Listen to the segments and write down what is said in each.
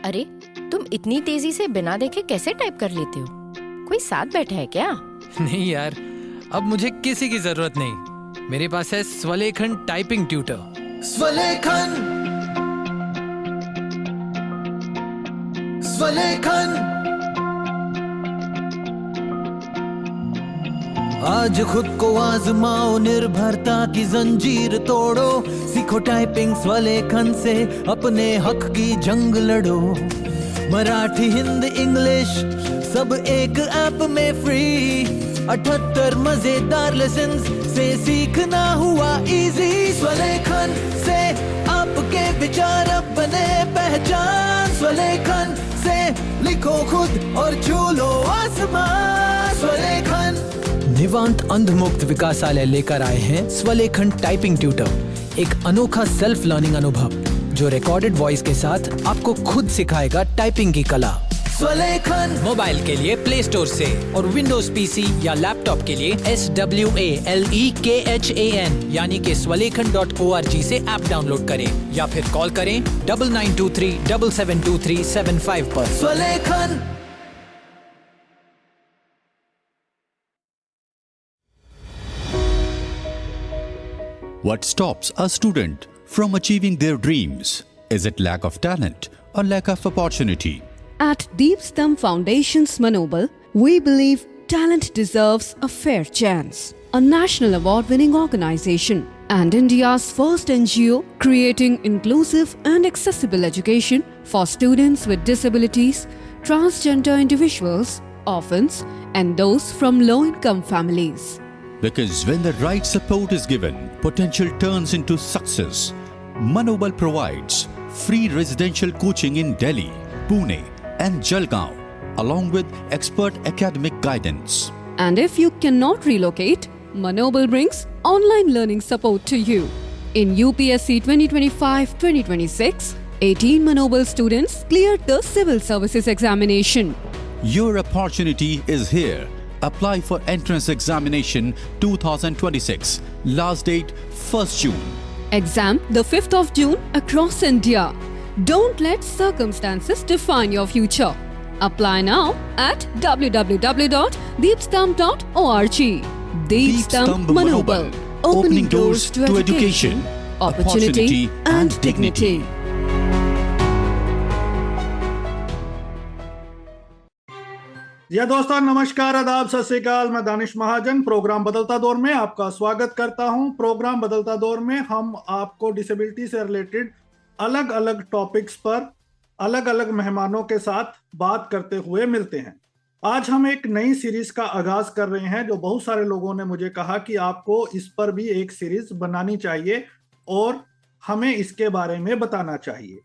अरे, तुम इतनी तेजी से बिना देखे कैसे टाइप कर लेते हो? कोई साथ बैठा है क्या? नहीं यार, अब मुझे किसी की जरूरत नहीं। मेरे पास है स्वलेखन टाइपिंग ट्यूटर। स्वलेखन, स्वलेखन। आज खुद को आजमाओ, निर्भरता की जंजीर तोड़ो। सीखो टाइपिंग स्वलेखन से, अपने हक की जंग लड़ो। मराठी, हिंदी, इंग्लिश सब एक ऐप में फ्री। 78 मजेदार लेसन्स से सीखना हुआ इजी। स्वलेखन से आपके विचार अब बने पहचान। स्वलेखन से लिखो खुद और छू लो आसमान। स्वलेखन। निवांत अंधमुक्त विकासालय लेकर आए हैं स्वलेखन टाइपिंग ट्यूटर, एक अनोखा सेल्फ लर्निंग अनुभव जो रिकॉर्डेड वॉइस के साथ आपको खुद सिखाएगा टाइपिंग की कला। स्वलेखन। मोबाइल के लिए प्ले स्टोर से और विंडोज पीसी या लैपटॉप के लिए SWALEKHAN यानी कि swalekhan.org से ऐप डाउनलोड करें या फिर कॉल करें 9923772375 पर। स्वलेखन। What stops a student from achieving their dreams? Is it lack of talent or lack of opportunity? At Deepstam Foundation's Manobal, we believe talent deserves a fair chance. A national award-winning organization and India's first NGO creating inclusive and accessible education for students with disabilities, transgender individuals, orphans, and those from low-income families. Because when the right support is given, potential turns into success. Manobal provides free residential coaching in Delhi, Pune, and Jalgaon, along with expert academic guidance. And if you cannot relocate, Manobal brings online learning support to you. In UPSC 2025-2026, 18 Manobal students cleared the civil services examination. Your opportunity is here. Apply for entrance examination 2026. Last date 1st June. Exam the 5th of June across India. Don't let circumstances define your future. Apply now at www.deepstam.org. Deepstam Manobal. Opening doors to education, opportunity and dignity. या दोस्तों, नमस्कार, आदाब, सत श्री अकाल। मैं दानिश महाजन programme बदलता दौर में आपका स्वागत करता हूं। प्रोग्राम बदलता दौर में हम आपको डिसेबिलिटी से रिलेटेड अलग अलग टॉपिक्स पर अलग अलग मेहमानों के साथ बात करते हुए मिलते हैं। आज हम एक नई सीरीज का आगाज कर रहे हैं, जो बहुत सारे लोगों ने मुझे कहा कि आपको इस पर भी एक सीरीज बनानी चाहिए और हमें इसके बारे में बताना चाहिए।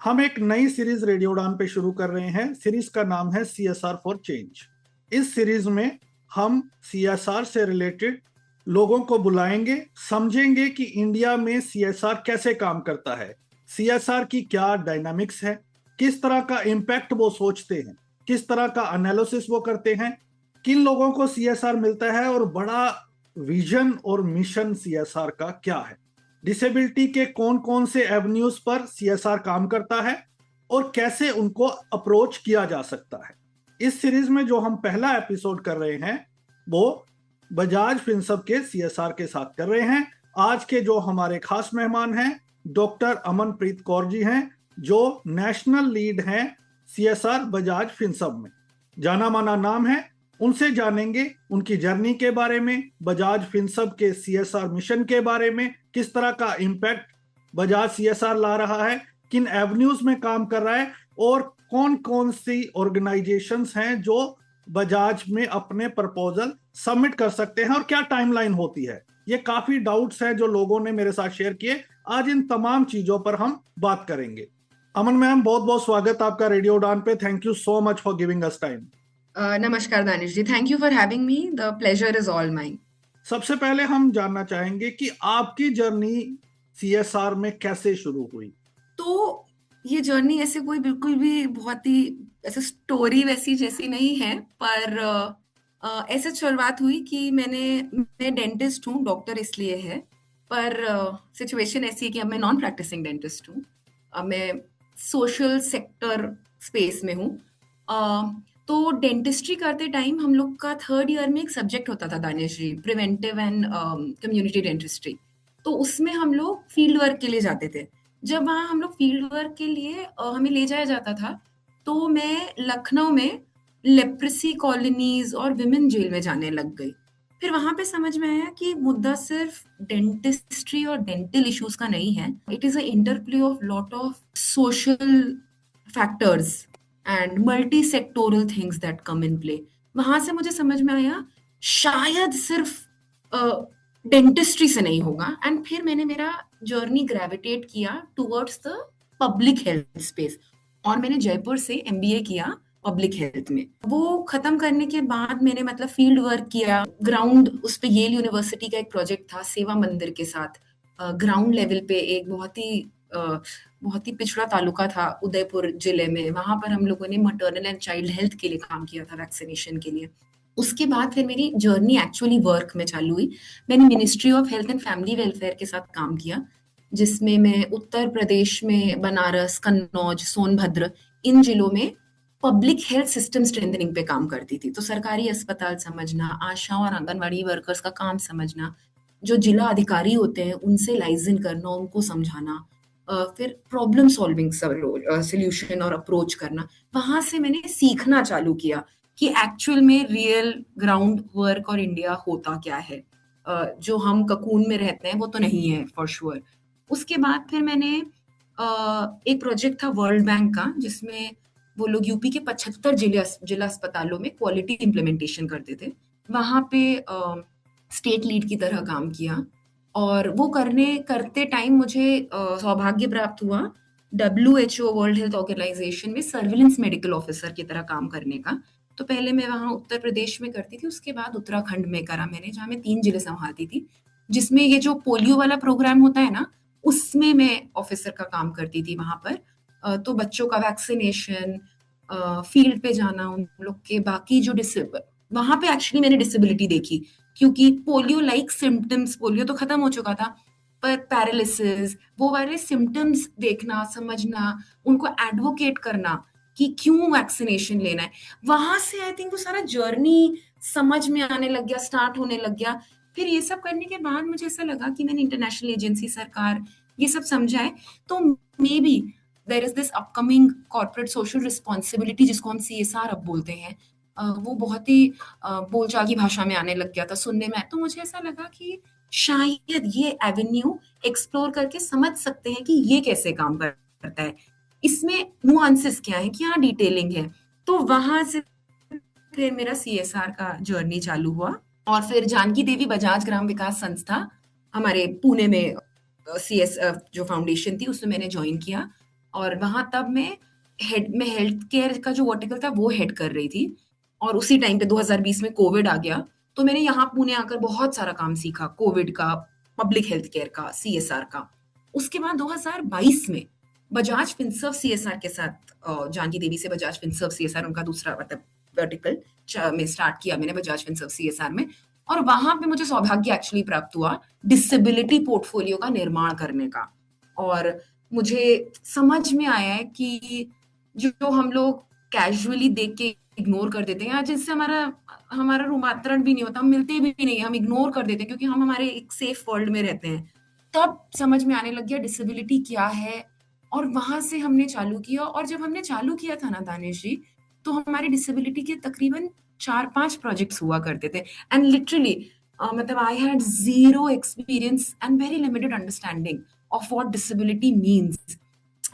हम एक नई सीरीज रेडियो उड़ान पे शुरू कर रहे हैं। सीरीज का नाम है CSR फॉर चेंज। इस सीरीज में हम CSR से रिलेटेड लोगों को बुलाएंगे, समझेंगे कि इंडिया में CSR कैसे काम करता है, CSR की क्या डायनामिक्स है, किस तरह का इम्पैक्ट वो सोचते हैं, किस तरह का एनालिसिस वो करते हैं, किन लोगों को CSR मिलता है और बड़ा विजन और मिशन CSR का क्या है, डिसेबिलिटी के कौन कौन से एवेन्यूज पर CSR काम करता है और कैसे उनको अप्रोच किया जा सकता है। इस सीरीज में जो हम पहला एपिसोड कर रहे हैं वो बजाज फिनसर्व के CSR के साथ कर रहे हैं। आज के जो हमारे खास मेहमान हैं डॉक्टर अमनप्रीत कौर जी हैं, जो नेशनल लीड हैं CSR बजाज फिनसर्व में। जाना माना नाम है। उनसे जानेंगे उनकी जर्नी के बारे में, बजाज फिनसर्व के CSR मिशन के बारे में, किस तरह का इम्पैक्ट बजाज CSR ला रहा है, किन एवेन्यूज में काम कर रहा है और कौन कौन सी ऑर्गेनाइजेशंस हैं जो बजाज में अपने प्रपोजल सबमिट कर सकते हैं और क्या टाइमलाइन होती है। ये काफी डाउट्स हैं जो लोगों ने मेरे साथ शेयर किए। आज इन तमाम चीजों पर हम बात करेंगे। अमन मैम, बहुत बहुत स्वागत आपका रेडियो उड़ान पे। Thank you so much for giving us time. नमस्कार Danish ji, thank you for having me, the pleasure is all mine. सबसे पहले हम जानना चाहेंगे कि आपकी जर्नी CSR में कैसे शुरू हुई। तो ये जर्नी ऐसे कोई बिल्कुल भी बहुत ही ऐसे स्टोरी वैसी जैसी नहीं है, पर ऐसे शुरुआत हुई कि मैं डेंटिस्ट हूँ, डॉक्टर इसलिए है, पर सिचुएशन ऐसी है कि अब मैं नॉन प्रैक्टिसिंग डेंटिस्ट हूँ। अब मैं सोशल सेक्टर स्पेस में हूँ। तो डेंटिस्ट्री करते टाइम हम लोग का थर्ड ईयर में एक सब्जेक्ट होता था दानिश जी, प्रिवेंटिव एंड कम्युनिटी डेंटिस्ट्री। तो उसमें हम लोग फील्ड वर्क के लिए जाते थे। जब वहाँ हम लोग फील्ड वर्क के लिए हमें ले जाया जाता था, तो मैं लखनऊ में लेप्रेसी कॉलोनीज और विमेन जेल में जाने लग गई। फिर वहां पे समझ में आया कि मुद्दा सिर्फ डेंटिस्ट्री और डेंटल इश्यूज का नहीं है, it is a interplay of lot of social factors and multi sectoral things that come in play. वहां से मुझे समझ में आया शायद सिर्फ डेंटिस्ट्री से नहीं होगा, एंड फिर मैंने मेरा जर्नी ग्रेविटेट किया towards the public health space, और मैंने जयपुर से एमबीए किया पब्लिक हेल्थ में। वो खत्म करने के बाद मैंने मतलब फील्ड वर्क किया ग्राउंड, उस पे येल यूनिवर्सिटी का एक प्रोजेक्ट था सेवा मंदिर के साथ, ग्राउंड लेवल पे एक बहुत ही पिछड़ा तालुका था उदयपुर जिले में, वहां पर हम लोगों ने मटर्नल एंड चाइल्ड हेल्थ के लिए काम किया था, वैक्सीनेशन के लिए। उसके बाद फिर मेरी जर्नी एक्चुअली वर्क में चालू हुई। मैंने ministry of health and family welfare के साथ काम किया, जिसमें मैं उत्तर प्रदेश में बनारस, कन्नौज, सोनभद्र इन जिलों में पब्लिक हेल्थ सिस्टम स्ट्रेंथनिंग पे काम करती थी। तो सरकारी अस्पताल समझना, आशा और आंगनवाड़ी वर्कर्स का काम समझना, जो जिला अधिकारी होते हैं उनसे लाइजन करना, उनको समझाना, फिर प्रॉब्लम सॉल्विंग सोल्यूशन और अप्रोच करना। वहां से मैंने सीखना चालू किया कि एक्चुअल में रियल ग्राउंड वर्क और इंडिया होता क्या है। जो हम ककून में रहते हैं वो तो नहीं है फॉर श्योर। उसके बाद फिर मैंने एक प्रोजेक्ट था वर्ल्ड बैंक का, जिसमें वो लोग यूपी के 75 जिला अस्पतालों में क्वालिटी इम्प्लीमेंटेशन करते थे। वहां पे स्टेट लीड की तरह काम किया, और वो करते टाइम मुझे सौभाग्य प्राप्त हुआ WHO वर्ल्ड हेल्थ ऑर्गेनाइजेशन में सर्विलेंस मेडिकल ऑफिसर की तरह काम करने का। तो पहले मैं वहाँ उत्तर प्रदेश में करती थी, उसके बाद उत्तराखंड में करा मैंने, जहाँ मैं 3 जिले संभालती थी, जिसमें ये जो पोलियो वाला प्रोग्राम होता है ना, उसमें मैं ऑफिसर का काम करती थी वहां पर। तो बच्चों का वैक्सीनेशन, फील्ड पे जाना, उन लोग के बाकी जो वहां पे एक्चुअली मैंने डिसेबिलिटी देखी, क्योंकि पोलियो लाइक सिम्टम्स, पोलियो तो खत्म हो चुका था, पर पैरालिसिस, वो वाले सिम्टम्स देखना, समझना, उनको एडवोकेट करना कि क्यों वैक्सीनेशन लेना है, वहां से आई थिंक वो सारा जर्नी समझ में आने लग गया, स्टार्ट होने लग गया। फिर ये सब करने के बाद मुझे ऐसा लगा कि मैंने इंटरनेशनल एजेंसी, सरकार, ये सब समझा है, तो maybe there is this upcoming corporate social responsibility, जिसको हम CSR अब बोलते हैं, वो बहुत ही बोलचाल की भाषा में आने लग गया था सुनने में। तो मुझे ऐसा लगा कि शायद ये एवेन्यू एक्सप्लोर करके समझ सकते हैं कि ये कैसे काम करता है, इसमें नुआंसेस क्या है, क्या डिटेलिंग है। तो वहां से फिर मेरा CSR का जर्नी चालू हुआ, और फिर जानकी देवी बजाज ग्राम विकास संस्था हमारे पुणे में जो फाउंडेशन थी, उसमें मैंने ज्वाइन किया, और वहां तब मैं हेल्थ केयर का जो वर्टिकल था वो हेड कर रही थी। और उसी टाइम पे 2020 में कोविड आ गया, तो मैंने यहाँ पुणे आकर बहुत सारा काम सीखा, कोविड का, पब्लिक हेल्थ केयर का, CSR का। उसके बाद 2022 में बजाज फिनसर्व CSR के साथ, जानकी देवी से बजाज फिनसर्व CSR उनका दूसरा मतलब वर्टिकल में स्टार्ट किया मैंने बजाज फिनसर्व CSR में, और वहां पे मुझे सौभाग्य एक्चुअली प्राप्त हुआ डिसेबिलिटी पोर्टफोलियो का निर्माण करने का। और मुझे समझ में आया है कि जो हम लोग कैजुअली देख के इग्नोर कर देते हैं, या जिससे हमारा रूपांतरण भी नहीं होता, हम मिलते भी नहीं, हम इग्नोर कर देते हैं क्योंकि हम हमारे एक सेफ वर्ल्ड में रहते हैं, तब समझ में आने लग गया डिसेबिलिटी क्या है। और वहां से हमने चालू किया, और जब हमने चालू किया था ना दानिश जी, तो हमारे डिसेबिलिटी के तकरीबन 4-5 प्रोजेक्ट्स हुआ करते थे, एंड लिटरली मतलब I had zero experience and very limited understanding of what disability means.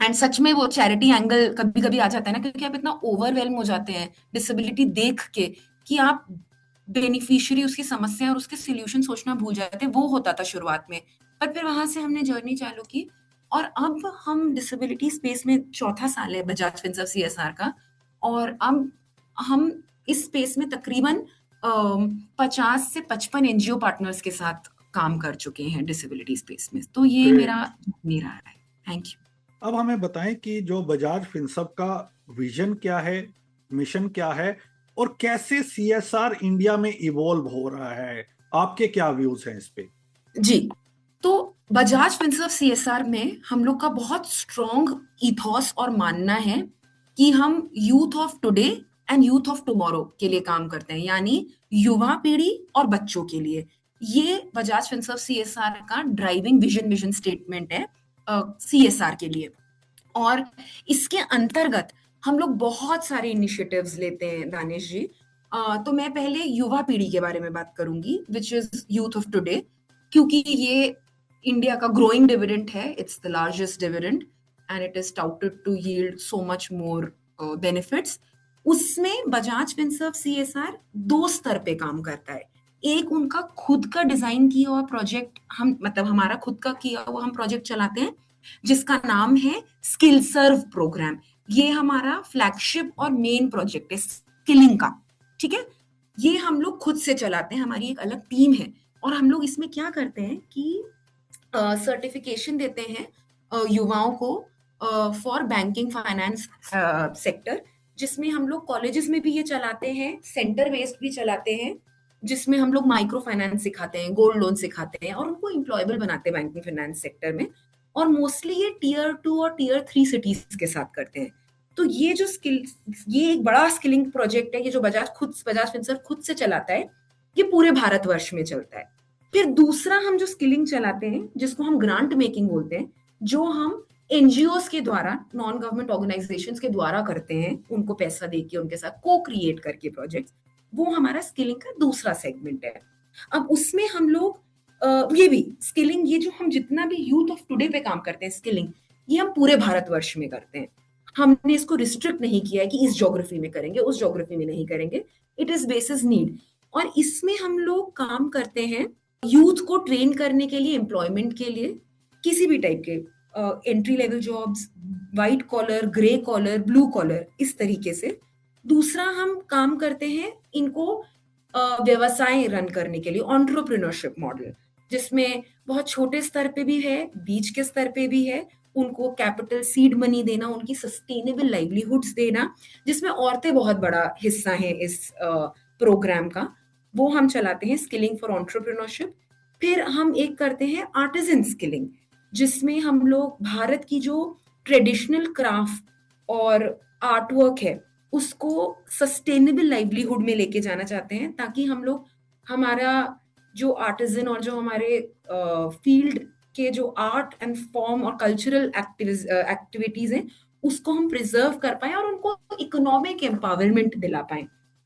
And such में वो चैरिटी एंगल कभी कभी आ जाता है ना, क्योंकि आप इतना ओवरवेल्म हो जाते हैं डिसेबिलिटी देख के कि आप बेनिफिशियरी, उसकी समस्या और उसके सोल्यूशन सोचना भूल जाते हैं। वो होता था शुरुआत में, पर फिर वहां से हमने जर्नी चालू की, और अब हम डिसेबिलिटी स्पेस में 4था साल है बजाज फिनसर्व CSR का, और अब हम इस स्पेस में तकरीबन 50 से 55 NGO पार्टनर्स के साथ काम कर चुके हैं डिसेबिलिटी स्पेस में। तो ये मेरा रहा है। Thank you. अब हमें बताएं कि जो बजाज फिनसर्व का विजन क्या है, मिशन क्या है, और कैसे CSR इंडिया में इवॉल्व हो रहा है, आपके क्या व्यूज हैं इस पे? जी, तो बजाज फिनसर्व सीएसआर में हम लोग का बहुत स्ट्रॉन्ग इथॉस और मानना है कि हम youth of today and youth of tomorrow के लिए काम करते हैं, यानी युवा पीढ़ी और बच्चों के लिए। ये बजाज फिनसर्व सीएसआर का ड्राइविंग विजन स्टेटमेंट है सीएसआर के लिए। और इसके अंतर्गत हम लोग बहुत सारे इनिशिएटिव्स लेते हैं दानिश जी। तो मैं पहले युवा पीढ़ी के बारे में बात करूंगी, which is youth of today, क्योंकि ये इंडिया का ग्रोइंग डिविडेंड है। It's the largest dividend and it is touted to yield so much more benefits. उसमें बजाज फिनसर्व सीएसआर 2 स्तर पे काम करता है। एक उनका खुद का डिजाइन किया हुआ प्रोजेक्ट, हम मतलब हमारा खुद का किया हुआ हम प्रोजेक्ट चलाते हैं जिसका नाम है स्किल सर्व प्रोग्राम। ये हमारा फ्लैगशिप और मेन प्रोजेक्ट है स्किलिंग का, ठीक है। ये हम लोग खुद से चलाते हैं, हमारी एक अलग टीम है। और हम लोग इसमें क्या करते हैं कि सर्टिफिकेशन देते हैं युवाओं को फॉर बैंकिंग फाइनेंस सेक्टर, जिसमें हम लोग कॉलेजेस में भी ये चलाते हैं, सेंटर बेस्ड भी चलाते हैं, जिसमें हम लोग माइक्रो फाइनेंस सिखाते हैं, गोल्ड लोन सिखाते हैं और उनको एम्प्लॉयबल बनाते हैं बैंकिंग फाइनेंस सेक्टर में। और मोस्टली ये टियर 2 और टियर 3 सिटीज के साथ करते हैं। तो ये जो ये एक बड़ा स्किलिंग प्रोजेक्ट है, ये जो बजाज फिनसर्व खुद से चलाता है, ये पूरे भारतवर्ष में चलता है। फिर दूसरा हम जो स्किलिंग चलाते हैं, जिसको हम ग्रांट मेकिंग बोलते हैं, जो हम एनजीओस के द्वारा, नॉन गवर्नमेंट ऑर्गेनाइजेशंस के द्वारा करते हैं, उनको पैसा देके उनके साथ को क्रिएट करके प्रोजेक्ट्स, वो हमारा स्किलिंग का दूसरा सेगमेंट है। अब उसमें हम लोग ये भी स्किलिंग, ये जो हम जितना भी यूथ ऑफ टुडे पे काम करते हैं स्किलिंग, ये हम पूरे भारतवर्ष में करते हैं। हमने इसको रिस्ट्रिक्ट नहीं किया है कि इस ज्योग्राफी में करेंगे, उस ज्योग्राफी में नहीं करेंगे। It is basis need. और इसमें हम लोग काम करते हैं यूथ को ट्रेन करने के लिए, एम्प्लॉयमेंट के लिए, किसी भी टाइप के entry level jobs, white collar, grey collar, blue collar, इस तरीके से। दूसरा हम काम करते हैं इनको व्यवसाय रन करने के लिए, एंटरप्रेन्योरशिप मॉडल, जिसमें बहुत छोटे स्तर पे भी है, बीच के स्तर पे भी है, उनको कैपिटल सीड मनी देना, उनकी सस्टेनेबल लाइवलीहुड्स देना, जिसमें औरतें बहुत बड़ा हिस्सा है इस प्रोग्राम का, वो हम चलाते हैं स्किलिंग फॉर एंटरप्रेन्योरशिप। फिर हम एक करते हैं आर्टिजन स्किलिंग, जिसमें हम लोग भारत की जो ट्रेडिशनल क्राफ्ट और आर्टवर्क है उसको सस्टेनेबल लाइवलीहुड में लेके जाना चाहते हैं, ताकि हम लोग हमारा जो आर्टिजन और जो हमारे फील्ड के जो आर्ट एंड फॉर्म और कल्चरल एक्टिविटीज हैं उसको हम प्रिजर्व कर पाए और उनको इकोनॉमिक एम्पावरमेंट दिला पाए।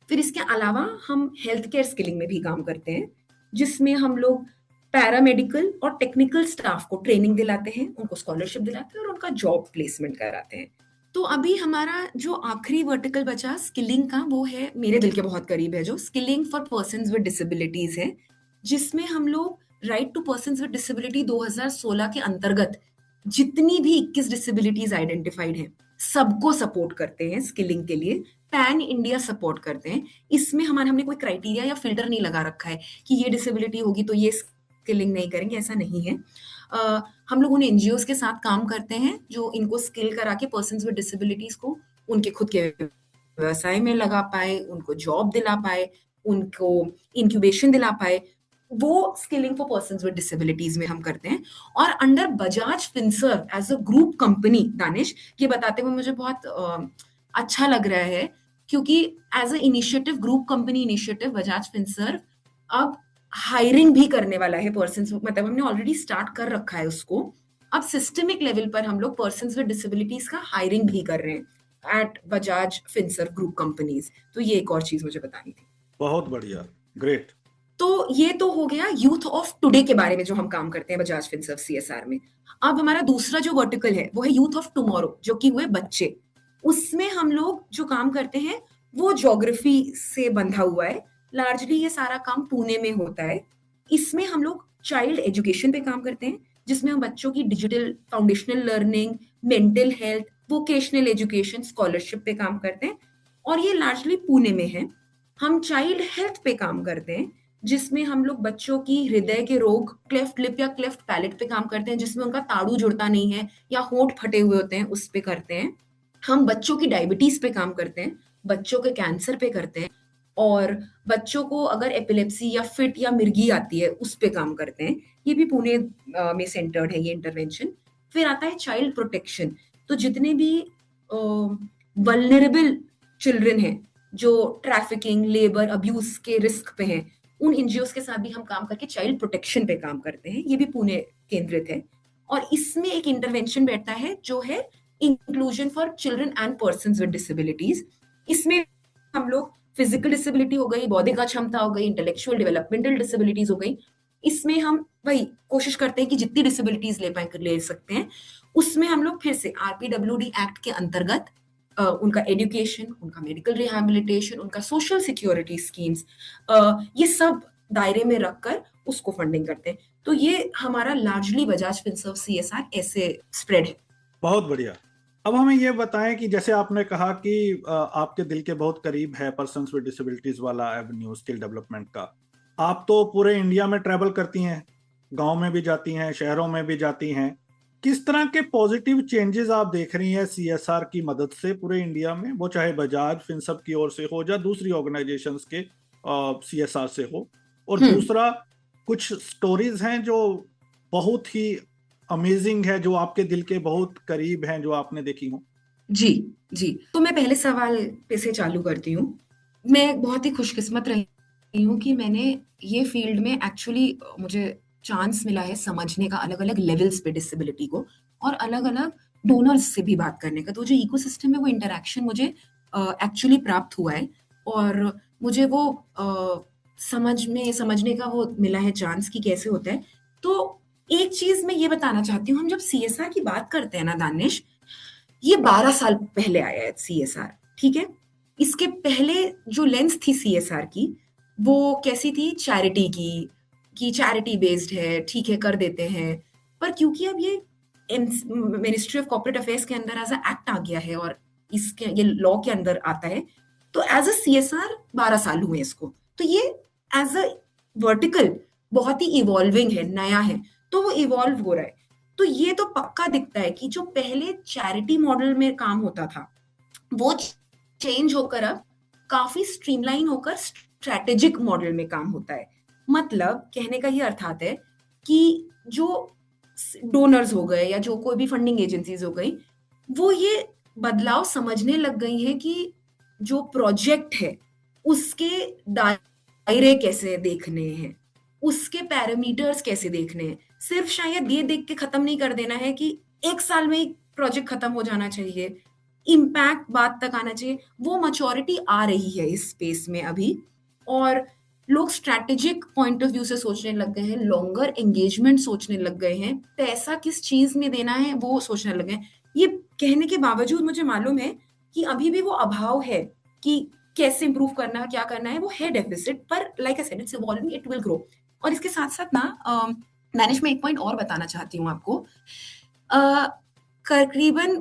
फिर इसके अलावा हम हेल्थ केयर स्किलिंग में भी काम करते हैं, जिसमें हम लोग पैरामेडिकल और टेक्निकल स्टाफ को ट्रेनिंग दिलाते हैं, उनको स्कॉलरशिप दिलाते हैं और उनका जॉब प्लेसमेंट कराते हैं। तो अभी हमारा जो आखिरी वर्टिकल बचा स्किलिंग का, वो है मेरे दिल के बहुत करीब है, जो skilling for persons with disabilities है, जिसमें हम लोग right to persons with disability 2016 के अंतर्गत जितनी भी 21 डिसेबिलिटीज आइडेंटिफाइड हैं सबको सपोर्ट करते हैं स्किलिंग के लिए, पैन इंडिया सपोर्ट करते हैं। इसमें हमने कोई क्राइटेरिया या फिल्टर नहीं लगा रखा है कि ये डिसेबिलिटी होगी तो ये स्किलिंग नहीं करेंगे, ऐसा नहीं है। हम लोग उन एनजीओस के साथ काम करते हैं जो इनको स्किल करा के पर्सन्स विद डिसेबिलिटीज को उनके खुद के व्यवसाय में लगा पाए, उनको जॉब दिला पाए, उनको इंक्यूबेशन दिला पाए। वो skilling for persons with disabilities में हम करते हैं। और under Bajaj Finserv as a group company, Danish, ये बताते हुए मुझे बहुत अच्छा लग रहा है, क्योंकि as a initiative, group company initiative, Bajaj Finserv अब हायरिंग भी करने वाला है पर्सन्स, मतलब हमने ऑलरेडी स्टार्ट कर रखा है उसको। अब सिस्टमिक लेवल पर हम लोग पर्सन्स विद डिसेबिलिटीज का हायरिंग भी कर रहे हैं at Bajaj Finserv group companies. तो ये एक और चीज मुझे बतानी थी। बहुत बढ़िया, ग्रेट। तो ये तो हो गया यूथ ऑफ टुडे के बारे में जो हम काम करते हैं बजाज फिनसर्व सीएसआर में। अब हमारा दूसरा जो वर्टिकल है वो है यूथ ऑफ टुमारो, जो कि हुए बच्चे। उसमें हम लोग जो काम करते हैं वो ज्योग्राफी से बंधा हुआ है, लार्जली ये सारा काम पुणे में होता है। इसमें हम लोग चाइल्ड एजुकेशन पे काम करते हैं, जिसमें हम बच्चों की digital foundational learning, mental health, vocational education, scholarship पे काम करते हैं, और ये लार्जली पुणे में है। हम चाइल्ड हेल्थ पे काम करते हैं, जिसमें हम लोग बच्चों की हृदय के रोग, क्लेफ्ट लिप या क्लेफ्ट पैलेट पे काम करते हैं, जिसमें उनका ताड़ू जुड़ता नहीं है या होंठ फटे हुए होते हैं, उस पे करते हैं। हम बच्चों की डायबिटीज पे काम करते हैं, बच्चों के कैंसर पे करते हैं, और बच्चों को अगर एपिलेप्सी या फिट या मिर्गी आती है उस पे काम करते हैं। ये भी पुणे में सेंटर्ड है ये इंटरवेंशन। फिर आता है चाइल्ड प्रोटेक्शन, तो जितने भी वल्नरेबल चिल्ड्रन हैं जो ट्रैफिकिंग, लेबर, अब्यूज के रिस्क पे हैं, उन एनजीओज के साथ भी हम काम करके चाइल्ड प्रोटेक्शन पे काम करते हैं। ये भी पुणे केंद्रित है। और इसमें एक इंटरवेंशन बैठता है जो है inclusion for children and persons with disabilities. इसमें हम लोग फिजिकल डिसेबिलिटी हो गई, बौद्धिक अक्षमता हो गई, इंटेलेक्चुअल डेवलपमेंटल डिसेबिलिटीज हो गई, इसमें हम वही कोशिश करते हैं कि जितनी डिसेबिलिटीज ले पाए ले सकते हैं। उसमें हम लोग फिर से आरपीडब्ल्यूडी एक्ट के अंतर्गत उनका एजुकेशन, उनका मेडिकल रिहैबिलिटेशन, उनका सोशल सिक्योरिटी स्कीम्स, ये सब दायरे में रखकर उसको फंडिंग करते हैं। तो ये हमारा लार्जली बजाज फिनसर्व सीएसआर ऐसे स्प्रेड है। बहुत बढ़िया। अब हमें ये बताएं कि जैसे आपने कहा कि आपके दिल के बहुत करीब है पर्सन्स विद डिसेबिलिटीज वाला एवेन्यू स्किल डेवलपमेंट का। आप तो पूरे इंडिया में ट्रैवल करती हैं, गांव में भी जाती हैं, शहरों में भी जाती हैं। किस तरह के पॉजिटिव चेंजेस आप देख रही हैं सीएसआर की मदद से पूरे इंडिया में, वो चाहे बजाज फिनसर्व की ओर से हो या दूसरी ऑर्गेनाइजेशंस के सीएसआर से हो? और दूसरा, कुछ स्टोरीज हैं जो बहुत ही अमेजिंग है, जो आपके दिल के बहुत करीब हैं, जो आपने देखी हो? जी जी, तो मैं पहले सवाल पे से चालू करती हूँ। मैं बहुत ही खुशकिस्मत रही हूँ कि मैंने ये फील्ड में एक्चुअली मुझे चांस मिला है समझने का अलग अलग लेवल्स पे डिसेबिलिटी को, और अलग अलग डोनर्स से भी बात करने का। तो जो इकोसिस्टम है वो इंटरेक्शन मुझे एक्चुअली प्राप्त हुआ है, और मुझे वो समझने का वो मिला है चांस कि कैसे होता है। तो एक चीज मैं ये बताना चाहती हूँ, हम जब सीएसआर की बात करते हैं ना दानिश, ये 12 साल पहले आया है सीएसआर, ठीक है? इसके पहले जो लेंस थी सीएसआर की वो कैसी थी? चैरिटी की, कि चैरिटी बेस्ड है, ठीक है कर देते हैं। पर क्योंकि अब ये मिनिस्ट्री ऑफ कॉर्पोरेट अफेयर्स के अंदर एज अ एक्ट आ गया है और इसके ये लॉ के अंदर आता है, तो एज अ सीएसआर 12 साल हुए इसको। तो ये एज अ वर्टिकल बहुत ही इवॉल्विंग है, नया है, तो वो इवॉल्व हो रहा है। तो ये तो पक्का दिखता है कि जो पहले चैरिटी मॉडल में काम होता था वो चेंज होकर अब काफी स्ट्रीमलाइन होकर स्ट्रेटेजिक मॉडल में काम होता है। मतलब कहने का ये अर्थात है कि जो डोनर्स हो गए या जो कोई भी फंडिंग एजेंसीज हो गई, वो ये बदलाव समझने लग गई हैं कि जो प्रोजेक्ट है उसके दायरे कैसे देखने हैं, उसके पैरामीटर्स कैसे देखने हैं। सिर्फ शायद ये देख के खत्म नहीं कर देना है कि 1 साल में ही प्रोजेक्ट खत्म हो जाना चाहिए, इम्पैक्ट बात तक आना चाहिए। वो मैच्योरिटी आ रही है इस स्पेस में अभी, और लोग स्ट्रैटेजिक पॉइंट ऑफ व्यू से सोचने लग गए हैं, लॉन्गर एंगेजमेंट सोचने लग गए हैं, पैसा किस चीज में देना है वो सोचने लग गए हैं। ये कहने के बावजूद मुझे मालूम है कि अभी भी वो अभाव है कि कैसे इंप्रूव करना है, क्या करना है, वो है डेफिसिट। पर like I said, it's evolving, it will grow. और इसके साथ साथ ना मैनेज में एक पॉइंट और बताना चाहती हूँ आपको। करीबन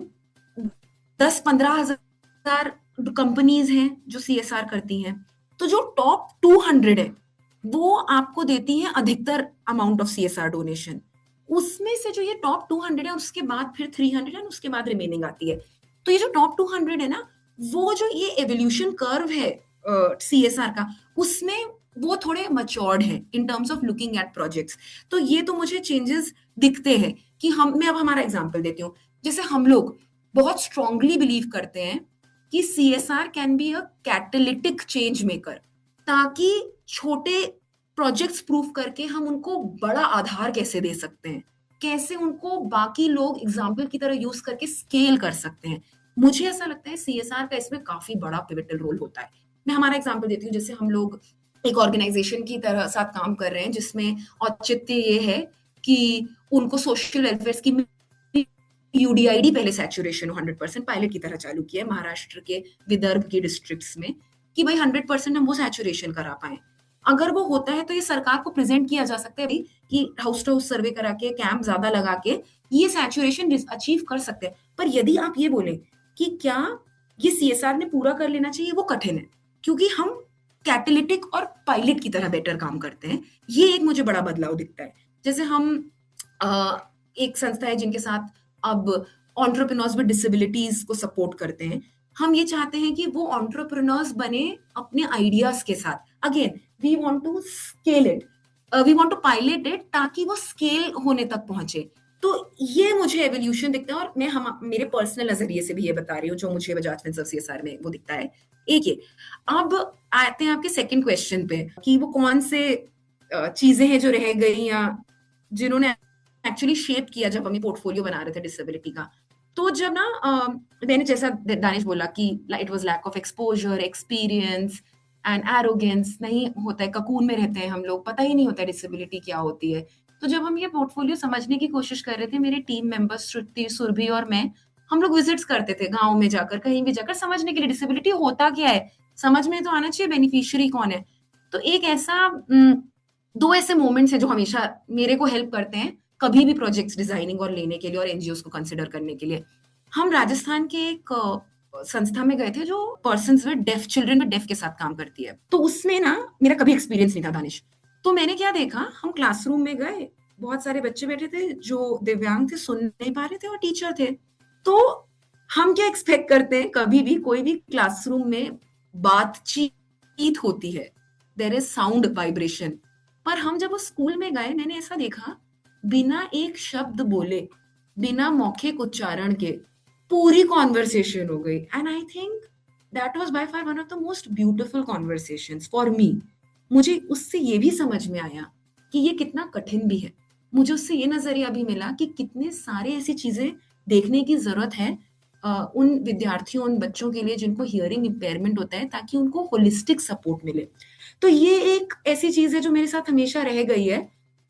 10-15 हजार कंपनीज हैं जो सीएसआर करती हैं, तो जो टॉप 200 है वो आपको देती हैं अधिकतर अमाउंट ऑफ सीएसआर डोनेशन। उसमें से जो ये टॉप 200 है उसके बाद फिर 300 है, उसके बाद रिमेनिंग आती है। तो ये जो टॉप 200 है ना, वो जो ये एवोल्यूशन कर्व है सीएसआर का, उसमें वो थोड़े मच्योर्ड है in terms of looking at projects. तो ये तो मुझे चेंजेस दिखते हैं कि मैं अब हमारा एग्जांपल देती हूँ। जैसे हम लोग बहुत स्ट्रांगली बिलीव करते हैं कि CSR can be a catalytic change maker, ताकि छोटे प्रोजेक्ट्स प्रूव करके हम उनको बड़ा आधार कैसे दे सकते हैं, कैसे उनको बाकी लोग एग्जाम्पल की तरह यूज करके स्केल कर सकते हैं। मुझे ऐसा लगता है सीएसआर का इसमें काफी बड़ा पिवटल रोल होता है। मैं हमारा एग्जाम्पल देती हूँ। जैसे हम लोग एक ऑर्गेनाइजेशन की तरह साथ काम कर रहे हैं जिसमें औचित्य ये है कि उनको सोशल वेलफेयर स्कीम यूडीआईडी पहले सैचुरेशन 100% पायलट की तरह चालू किया है महाराष्ट्र के विदर्भ के डिस्ट्रिक्ट्स में, कि भाई 100% हम वो सैचुरेशन करा पाए। अगर वो होता है तो ये सरकार को प्रेजेंट किया जा सकता है कि हाउस टू हाउस सर्वे करा के, कैंप ज्यादा लगा के ये सैचुरेशन अचीव कर सकते हैं। पर यदि आप ये बोले कि क्या ये सीएसआर ने पूरा कर लेना चाहिए, वो कठिन है, क्योंकि हम कैटालिटिक और पायलट की तरह बेटर काम करते हैं। ये एक मुझे बड़ा बदलाव दिखता है। जैसे हम एक संस्था है जिनके साथ अब एंटरप्रेन्योर्स विद डिसेबिलिटीज को सपोर्ट करते हैं। हम ये चाहते हैं कि वो एंटरप्रेन्योर्स बने अपने आइडियाज के साथ। Again we want to scale it, we want to pilot it ताकि वो स्केल होने तक पहुंचे। तो ये मुझे एवोल्यूशन दिखता है, और मैं मेरे पर्सनल नजरिए से भी ये बता रही हूँ जो मुझे बजाज फिनसर्व सीएसआर में वो दिखता है। एक ये। अब आते हैं आपके सेकंड क्वेश्चन पे कि वो कौन से चीजें हैं जो रह गई या जिन्होंने एक्चुअली शेप किया जब हम ये पोर्टफोलियो बना रहे थे डिसेबिलिटी का। तो जब ना मैंने जैसा दानिश बोला कि it was lack of exposure, experience and arrogance, नहीं होता है, ककून में रहते हैं हम लोग, पता ही नहीं होता है डिसेबिलिटी क्या होती है। तो जब हम ये पोर्टफोलियो समझने की कोशिश कर रहे थे, मेरे टीम मेंबर्स श्रुति, सुरभि और मैं, हम लोग विजिट्स करते थे गांव में जाकर, कहीं भी जाकर, समझने के लिए डिसेबिलिटी होता क्या है, समझ में तो आना चाहिए बेनिफिशियरी कौन है। तो एक ऐसा दो ऐसे मोमेंट्स हैं जो हमेशा मेरे को हेल्प करते हैं कभी भी प्रोजेक्ट्स डिजाइनिंग और लेने के लिए और एनजीओ को कंसिडर करने के लिए। हम राजस्थान के एक संस्था में गए थे जो persons with deaf, children with deaf के साथ काम करती है। तो उसमें ना मेरा कभी एक्सपीरियंस नहीं था दानिश। तो मैंने क्या देखा, हम क्लासरूम में गए, बहुत सारे बच्चे बैठे थे जो दिव्यांग थे, सुन नहीं पा रहे थे, और टीचर थे। तो हम क्या एक्सपेक्ट करते हैं, कभी भी कोई भी क्लासरूम में बातचीत होती है, देयर इज साउंड वाइब्रेशन। पर हम जब उस स्कूल में गए, मैंने ऐसा देखा, बिना एक शब्द बोले, बिना मौखिक उच्चारण के पूरी कॉन्वर्सेशन हो गई। And I think that was by far one of the most beautiful conversations for me. मुझे उससे ये भी समझ में आया कि ये कितना कठिन भी है। मुझे उससे ये नजरिया भी मिला कि कितने सारे ऐसी चीजें देखने की जरूरत है उन विद्यार्थियों, उन बच्चों के लिए जिनको हियरिंग इम्पेयरमेंट होता है, ताकि उनको होलिस्टिक सपोर्ट मिले। तो ये एक ऐसी चीज है जो मेरे साथ हमेशा रह गई है।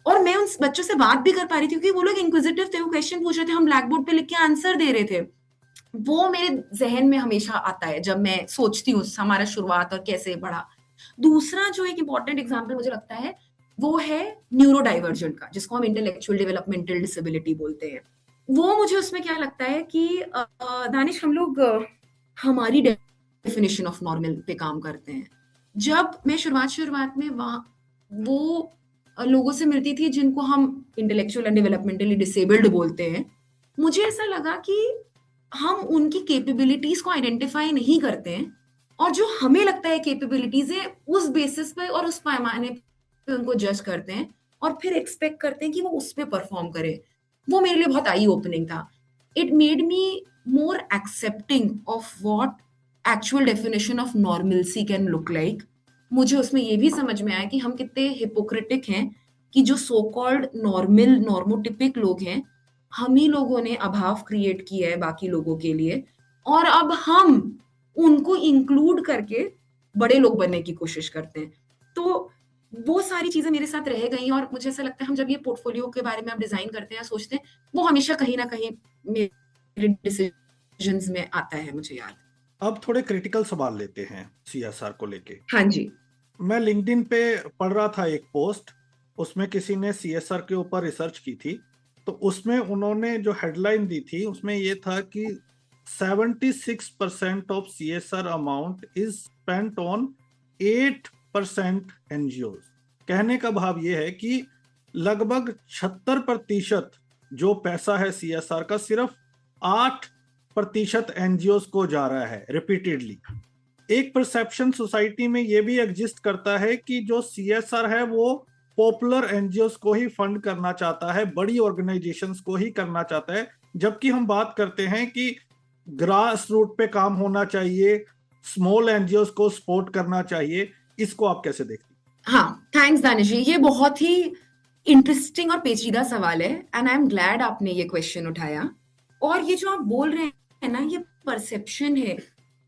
और मैं उन बच्चों से बात भी कर पा रही थी क्योंकि वो लोग इंक्विजिटिव थे, वो क्वेश्चन पूछ रहे थे, हम ब्लैक बोर्ड पे लिख के आंसर दे रहे थे। वो मेरे जहन में हमेशा आता है जब मैं सोचती हूँ हमारा शुरुआत और कैसे बढ़ा। दूसरा जो एक इंपॉर्टेंट एग्जाम्पल मुझे लगता है वो है न्यूरो डाइवर्जेंट का, जिसको हम इंटेलेक्चुअल डेवलपमेंटल डिसेबिलिटी बोलते हैं। वो मुझे उसमें क्या लगता है कि दानिश, हम लोग हमारी डेफिनेशन ऑफ नॉर्मल पे काम करते हैं। जब मैं शुरुआत में वहाँ वो लोगों से मिलती थी जिनको हम इंटेलेक्चुअल एंड डेवलपमेंटली डिसेबल्ड बोलते हैं, मुझे ऐसा लगा कि हम उनकी कैपेबिलिटीज को आइडेंटिफाई नहीं करते हैं, और जो हमें लगता है कैपेबिलिटीज है उस बेसिस पे और उस पैमाने पे उनको जज करते हैं, और फिर एक्सपेक्ट करते हैं कि वो उस पे परफॉर्म करे। वो मेरे लिए बहुत आई ओपनिंग था। It made me more accepting of what actual definition of normalcy can look like. मुझे उसमें ये भी समझ में आया कि हम कितने हिपोक्रेटिक हैं कि जो सो कॉल्ड नॉर्मल नॉर्मोटिपिक लोग हैं, हम ही लोगों ने अभाव क्रिएट किया है बाकी लोगों के लिए, और अब हम उनको इंक्लूड करके बड़े लोग बनने की कोशिश करते हैं। तो वो सारी चीजें मेरे साथ रह गई, और मुझे ऐसा लगता है हम जब ये पोर्टफोलियो के बारे में आप डिजाइन करते हैं, सोचते हैं, वो हमेशा कहीं ना कहीं मेरे डिसीजंस में आता है, मुझे याद। अब थोड़े क्रिटिकल सवाल लेते हैं सीएसआर को लेके। हाँ जी। मैं लिंक्डइन पे पढ़ रहा था एक पोस्ट, उसमें किसी ने सीएसआर के ऊपर रिसर्च की थी। तो उसमें उन्होंने जो हेडलाइन दी थी उसमें ये था कि 76% of CSR amount is spent on 8% NGOs. कहने का भाव ये है कि लगभग 76% जो पैसा है सीएसआर का, सिर्फ 8% एनजीओज को जा रहा है रिपीटेडली। एक परसेप्शन सोसाइटी में ये भी एग्जिस्ट करता है कि जो सीएसआर है वो पॉपुलर एनजीओज को ही फंड करना चाहता है, बड़ी ऑर्गेनाइजेशंस को ही करना चाहता है, जबकि हम बात करते हैं कि ग्रास रूट पे काम होना चाहिए, स्मॉल एनजीओज को सपोर्ट करना चाहिए। इसको आप कैसे देखते हैं? हाँ, थैंक्स दानिश जी, ये बहुत ही इंटरेस्टिंग और पेचीदा सवाल है, एंड आई एम ग्लैड आपने ये क्वेश्चन उठाया। और ये जो आप बोल रहे हैं ना, ये परसेप्शन है,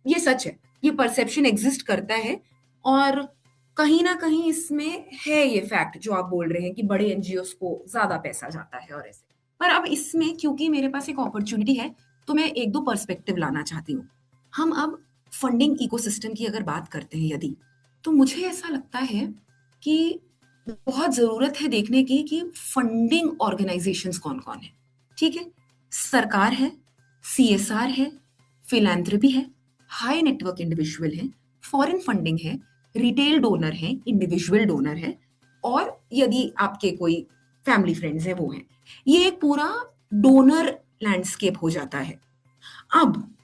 ये सच है, ये परसेप्शन एग्जिस्ट करता है, और कहीं ना कहीं इसमें है ये फैक्ट जो आप बोल रहे हैं कि बड़े एनजीओस को ज्यादा पैसा जाता है और ऐसे। पर अब इसमें क्योंकि मेरे पास एक अपॉर्चुनिटी है, तो मैं एक दो पर्सपेक्टिव लाना चाहती हूँ। हम अब फंडिंग इकोसिस्टम की अगर बात करते हैं यदि, तो मुझे ऐसा लगता है कि बहुत जरूरत है देखने की कि फंडिंग ऑर्गेनाइजेशंस कौन कौन है। ठीक है, सरकार है, सीएसआर है, फिलैंथ्रोपी है, हाई नेटवर्क इंडिविजुअल है, फॉरेन फंडिंग है, रिटेल डोनर है, इंडिविजुअल डोनर है, और यदि आपके कोई फैमिली फ्रेंड्स है वो है। ये एक पूरा डोनर लैंडस्केप हो जाता है। अब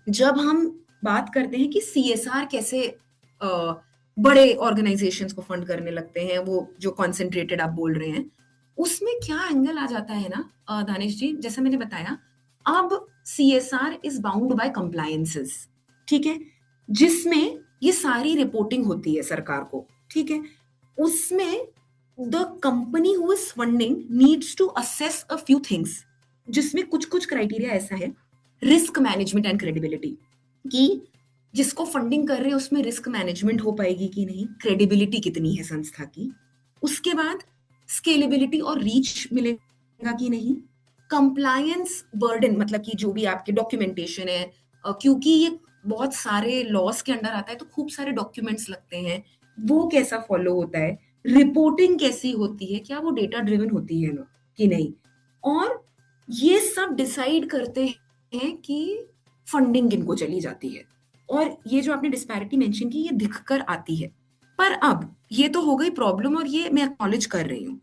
जब हम बात करते हैं कि सीएसआर कैसे बड़े ऑर्गेनाइजेशंस को फंड करने लगते हैं, वो जो कॉन्सेंट्रेटेड आप बोल रहे हैं, उसमें क्या एंगल आ जाता है ना दानिश जी, जैसे मैंने बताया, अब CSR is bound by compliances, ठीक है, जिसमें ये सारी रिपोर्टिंग होती है सरकार को, ठीक है, उसमें the company who is funding needs to assess a few things, जिसमें कुछ कुछ क्राइटेरिया ऐसा है, रिस्क मैनेजमेंट एंड क्रेडिबिलिटी, कि जिसको फंडिंग कर रहे हैं उसमें रिस्क मैनेजमेंट हो पाएगी कि नहीं, क्रेडिबिलिटी कितनी है संस्था की, उसके बाद स्केलेबिलिटी और रीच मिलेगा कि नहीं, कंप्लायंस बर्डन, मतलब कि जो भी आपके डॉक्यूमेंटेशन है, क्योंकि ये बहुत सारे लॉस के अंडर आता है तो खूब सारे डॉक्यूमेंट्स लगते हैं, वो कैसा फॉलो होता है, रिपोर्टिंग कैसी होती है, क्या वो डेटा ड्रिवन होती है ना कि नहीं, और ये सब डिसाइड करते हैं कि फंडिंग किनको चली जाती है। और ये जो आपने डिस्पैरिटी मेंशन की, ये दिखकर आती है। पर अब ये तो हो गई प्रॉब्लम और ये मैं एक्नॉलेज कर रही हूँ,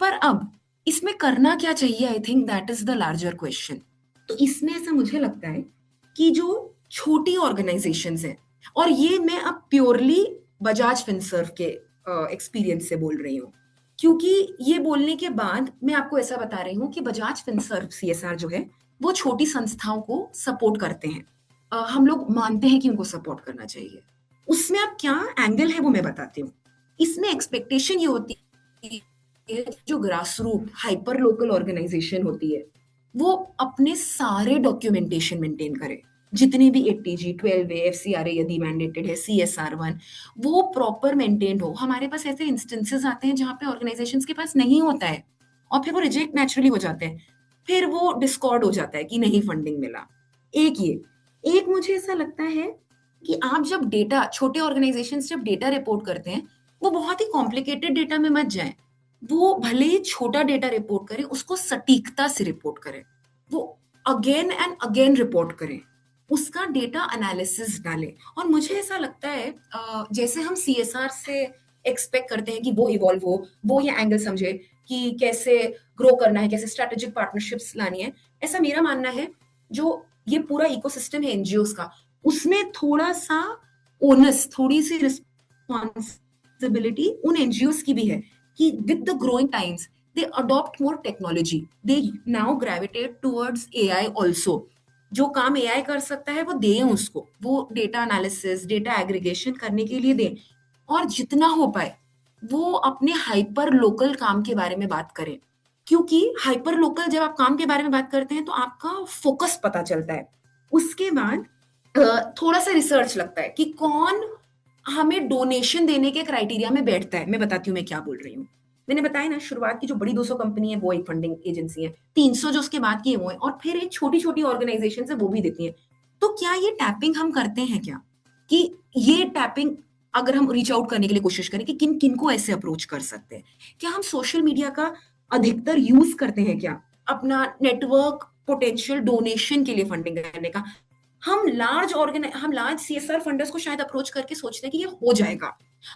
पर अब इसमें करना क्या चाहिए, आई think that is the larger question. तो इसमें ऐसा मुझे लगता है कि जो छोटी ऑर्गेनाइजेशंस हैं, और ये मैं अब प्योरली बजाज फिनसर्व के एक्सपीरियंस से बोल रही हूँ, क्योंकि ये बोलने के बाद मैं आपको ऐसा बता रही हूँ कि बजाज फिनसर्व सीएसआर जो है वो छोटी संस्थाओं को सपोर्ट करते हैं, हम लोग मानते हैं कि उनको सपोर्ट करना चाहिए। उसमें अब क्या एंगल है वो मैं बताती हूँ। इसमें एक्सपेक्टेशन ये होती है जो grass root hyper local organisation होती है वो अपने सारे डॉक्यूमेंटेशन मेंटेन करे, जितने भी 80G 12A FCRA यदि मैंडेटेड है, CSR1 वो प्रॉपर मेंटेन हो। हमारे पास ऐसे इंस्टेंसेस आते हैं जहां पे ऑर्गेनाइजेशंस के पास नहीं होता है और फिर वो रिजेक्ट नेचुरली हो जाते हैं, फिर वो डिस्कॉर्ड हो जाता है कि नहीं फंडिंग मिला। एक मुझे ऐसा लगता है कि आप जब डेटा, छोटे ऑर्गेनाइजेशंस जब डेटा रिपोर्ट करते हैं वो बहुत ही कॉम्प्लिकेटेड डेटा में मत जाएं, वो भले ही छोटा डेटा रिपोर्ट करें, उसको सटीकता से रिपोर्ट करें, वो अगेन एंड अगेन रिपोर्ट करें, उसका डेटा एनालिसिस डालें। और मुझे ऐसा लगता है जैसे हम सीएसआर से एक्सपेक्ट करते हैं कि वो इवॉल्व हो, वो ये एंगल समझे कि कैसे ग्रो करना है, कैसे स्ट्रेटेजिक पार्टनरशिप्स लानी है, ऐसा मेरा मानना है जो ये पूरा इकोसिस्टम है एनजीओस का, उसमें थोड़ा सा ओनस, थोड़ी सी रिस्पॉन्सिबिलिटी उन एनजीओस की भी है कि with the growing times they adopt more technology, they now gravitate towards AI also. जो काम एआई कर सकता है वो दें उसको, वो डेटा एनालिसिस, डेटा एग्रीगेशन करने के लिए दें, और जितना हो पाए वो अपने हाइपर लोकल काम के बारे में बात करें, क्योंकि हाइपर लोकल जब आप काम के बारे में बात करते हैं तो आपका फोकस पता चलता है। उसके बाद थोड़ा सा रिसर्च लगता है कि कौन हमें डोनेशन देने के क्राइटेरिया में बैठता है। मैं बताती हूँ मैं क्या बोल रही हूँ। मैंने बताया ना, शुरुआत की जो बड़ी 200 कंपनी है वो एक फंडिंग एजेंसी है, 300 जो उसके बाद की है वो है, और फिर एक छोटी छोटी ऑर्गेनाइजेशन है वो भी देती है। तो क्या ये टैपिंग हम करते हैं क्या, कि ये टैपिंग अगर हम रीच आउट करने के लिए कोशिश करें कि किन किन को ऐसे अप्रोच कर सकते हैं, क्या हम सोशल मीडिया का अधिकतर यूज करते हैं क्या अपना नेटवर्क पोटेंशियल डोनेशन के लिए फंडिंग करने का। हम लार्ज सीएसआर फंडर्स को शायद अप्रोच करके सोचते हैं कि ये हो जाएगा,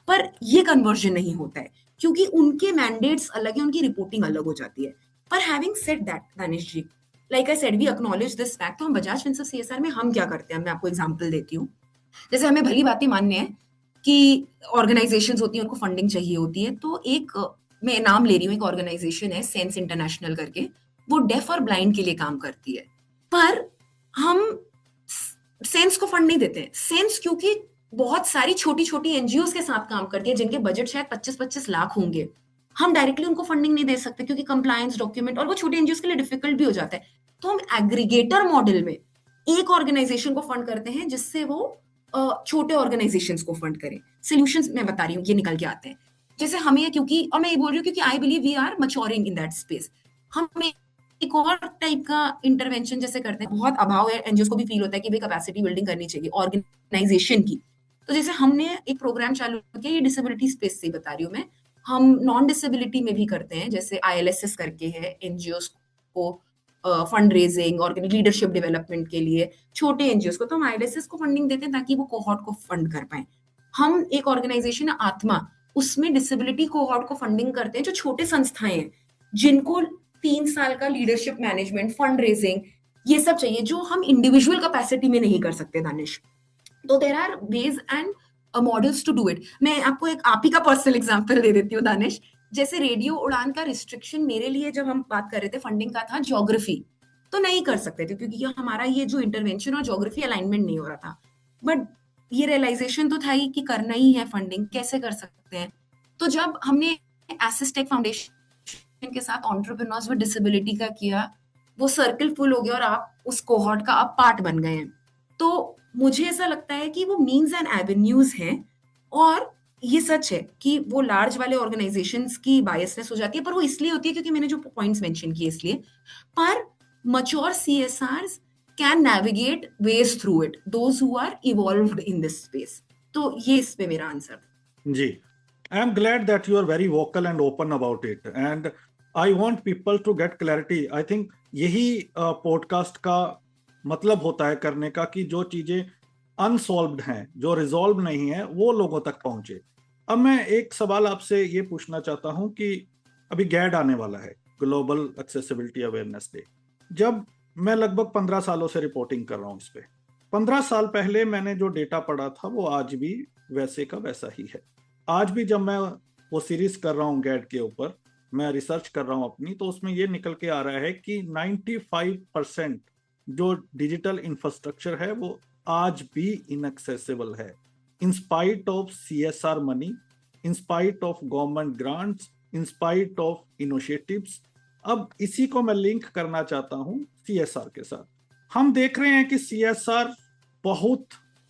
पर ये कन्वर्जन नहीं होता है क्योंकि उनके मैंडेट्स अलग है, उनकी रिपोर्टिंग अलग हो जाती है। पर having said that Danish ji, like I said we acknowledge this fact. तो हम बजाज फिनसर्व सीएसआर में हम क्या करते हैं, मैं आपको एग्जांपल देती हूँ। जैसे हमें भली बातें मानने हैं कि ऑर्गेनाइजेशंस होती हैं उनको फंडिंग चाहिए होती है, तो एक मैं नाम ले रही हूँ, एक ऑर्गेनाइजेशन है सेंस इंटरनेशनल करके, वो डेफ और ब्लाइंड के लिए काम करती है, पर हम सेंस को फंड नहीं देते हैं। सेंस क्योंकि बहुत सारी छोटी छोटी एनजीओस के साथ काम करती है जिनके बजट शायद 25-25 लाख होंगे, हम डायरेक्टली उनको फंडिंग नहीं दे सकते क्योंकि कंप्लायंस डॉक्यूमेंट, और वो छोटे एनजीओस के लिए डिफिकल्ट भी हो जाता है। तो हम एग्रीगेटर मॉडल में एक ऑर्गेनाइजेशन को फंड करते हैं जिससे वो छोटे ऑर्गेनाइजेशंस को फंड करें। सोल्यूशंस मैं बता रही हूँ ये निकल के आते हैं। जैसे हमें, क्योंकि, और मैं ये बोल रही हूँ क्योंकि I believe we are maturing in that space, हम एक और टाइप का इंटरवेंशन जैसे करते हैं, बहुत अभाव है, एनजीओस को भी फील होता है कि भाई कैपेसिटी बिल्डिंग करनी चाहिए ऑर्गेनाइजेशन की। तो जैसे हमने एक प्रोग्राम चालू किया, ये डिसेबिलिटी स्पेस से ही बता रही हूँ मैं, हम नॉन डिसेबिलिटी में भी करते हैं, जैसे ILSS करके है, एनजीओस को फंड रेजिंग और लीडरशिप डेवलपमेंट के लिए छोटे एनजीओस को, तो हम ILSS को फंडिंग देते हैं ताकि वो कोहॉर्ट को फंड कर पाए। हम एक ऑर्गेनाइजेशन है आत्मा, उसमें डिसेबिलिटी कोहॉर्ट को फंडिंग करते हैं, जो छोटे संस्थाएं हैं जिनको 3 साल का लीडरशिप मैनेजमेंट, फंड रेजिंग, ये सब चाहिए, जो हम इंडिविजुअल कैपेसिटी में नहीं कर सकते दानिश। तो there are ways and models to do it. मैं आपको एक आप ही का पर्सनल एग्जांपल दे देती हूँ दानिश। जैसे रेडियो उड़ान का रिस्ट्रिक्शन मेरे लिए, जब हम बात कर रहे थे फंडिंग का, था ज्योग्राफी, तो नहीं कर सकते थे क्योंकि हमारा ये जो इंटरवेंशन और ज्योग्राफी अलाइनमेंट नहीं हो रहा था। बट ये रियलाइजेशन तो था ही कि करना ही है, फंडिंग कैसे कर सकते हैं। तो जब हमने एसिस्टेक फाउंडेशन के साथ एंटरप्रेन्योर्स विद डिसेबिलिटी का किया, वो सर्कल फुल हो गया और आप उस कोहॉर्ट का आप पार्ट बन गए हैं। तो मुझे ऐसा लगता है कि वो मीन्स एंड एवेन्यूज हैं, और ये सच है कि वो लार्ज वाले ऑर्गेनाइजेशंस की बायसनेस हो जाती है, पर वो इसलिए होती है क्योंकि मैंने जो पॉइंट्स मेंशन किए इसलिए। पर mature CSRs can navigate ways through it, those who are evolved in this space. तो ये इस पे मेरा आंसर था। जी, I am glad that you are very vocal and open about it, and I want people to get clarity. I think यही podcast का मतलब होता है करने का, कि जो चीजें अनसॉल्व्ड हैं, जो रिजॉल्व नहीं है, वो लोगों तक पहुंचे। अब मैं एक सवाल आपसे ये पूछना चाहता हूं कि अभी गैड आने वाला है, ग्लोबल एक्सेसिबिलिटी अवेयरनेस डे। जब मैं लगभग 15 सालों से रिपोर्टिंग कर रहा हूं इस पे, 15 साल पहले मैंने जो डेटा पढ़ा था वो आज भी वैसे का वैसा ही है। आज भी जब मैं वो सीरीज कर रहा हूँ गैड के ऊपर, मैं रिसर्च कर रहा हूँ अपनी, तो उसमें ये निकल के आ रहा है कि 95% जो डिजिटल इंफ्रास्ट्रक्चर है वो आज भी इनएक्सेसिबल है, in spite of CSR money, in spite of government grants, in spite of initiatives. अब इसी को मैं लिंक करना चाहता हूं CSR के साथ। हम देख रहे हैं कि CSR बहुत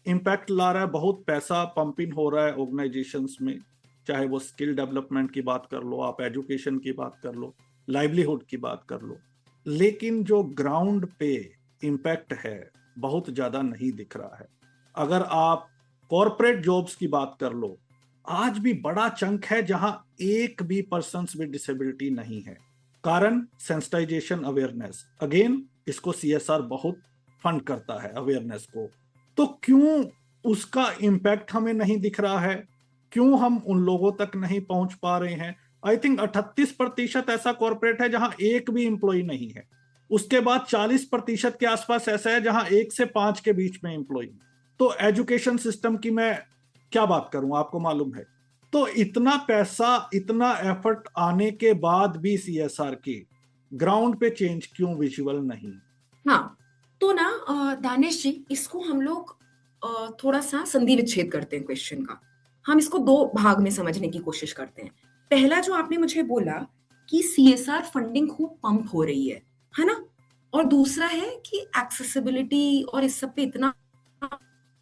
इम्पैक्ट ला रहा है, बहुत पैसा पंपिंग हो रहा है ऑर्गेनाइजेशंस में, चाहे वो स्किल डेवलपमेंट की बात कर लो, आप एजुकेशन की बात कर लो, लाइवलीहुड की बात कर लो, लेकिन जो ग्राउंड पे इम्पैक्ट है बहुत ज्यादा नहीं दिख रहा है। अगर आप कॉर्पोरेट जॉब्स की बात कर लो, आज भी बड़ा चंक है जहां एक भी पर्सन्स विद डिसेबिलिटी नहीं है। कारण सेंसिटाइजेशन अवेयरनेस, अगेन इसको CSR बहुत फंड करता है अवेयरनेस को, तो क्यों उसका इम्पैक्ट हमें नहीं दिख रहा है? क्यों हम उन लोगों तक नहीं पहुंच पा रहे हैं? आई थिंक 38% ऐसा कॉर्पोरेट है जहां एक भी एम्प्लॉय नहीं है। उसके बाद 40% के आसपास ऐसा है जहां 1 से 5 के बीच में एम्प्लॉय। तो एजुकेशन सिस्टम की मैं क्या बात करूं, आपको मालूम है। तो इतना पैसा, इतना एफर्ट आने के बाद भी CSR की ग्राउंड पे चेंज क्यों विजुअल नहीं? हाँ, तो ना दानिश जी, इसको हम लोग थोड़ा सा संधि विच्छेद करते हैं क्वेश्चन का। हम इसको 2 भाग में समझने की कोशिश करते हैं। पहला जो आपने मुझे बोला कि CSR फंडिंग खूब पंप हो रही है ना, और दूसरा है कि एक्सेसिबिलिटी और इस सब पे इतना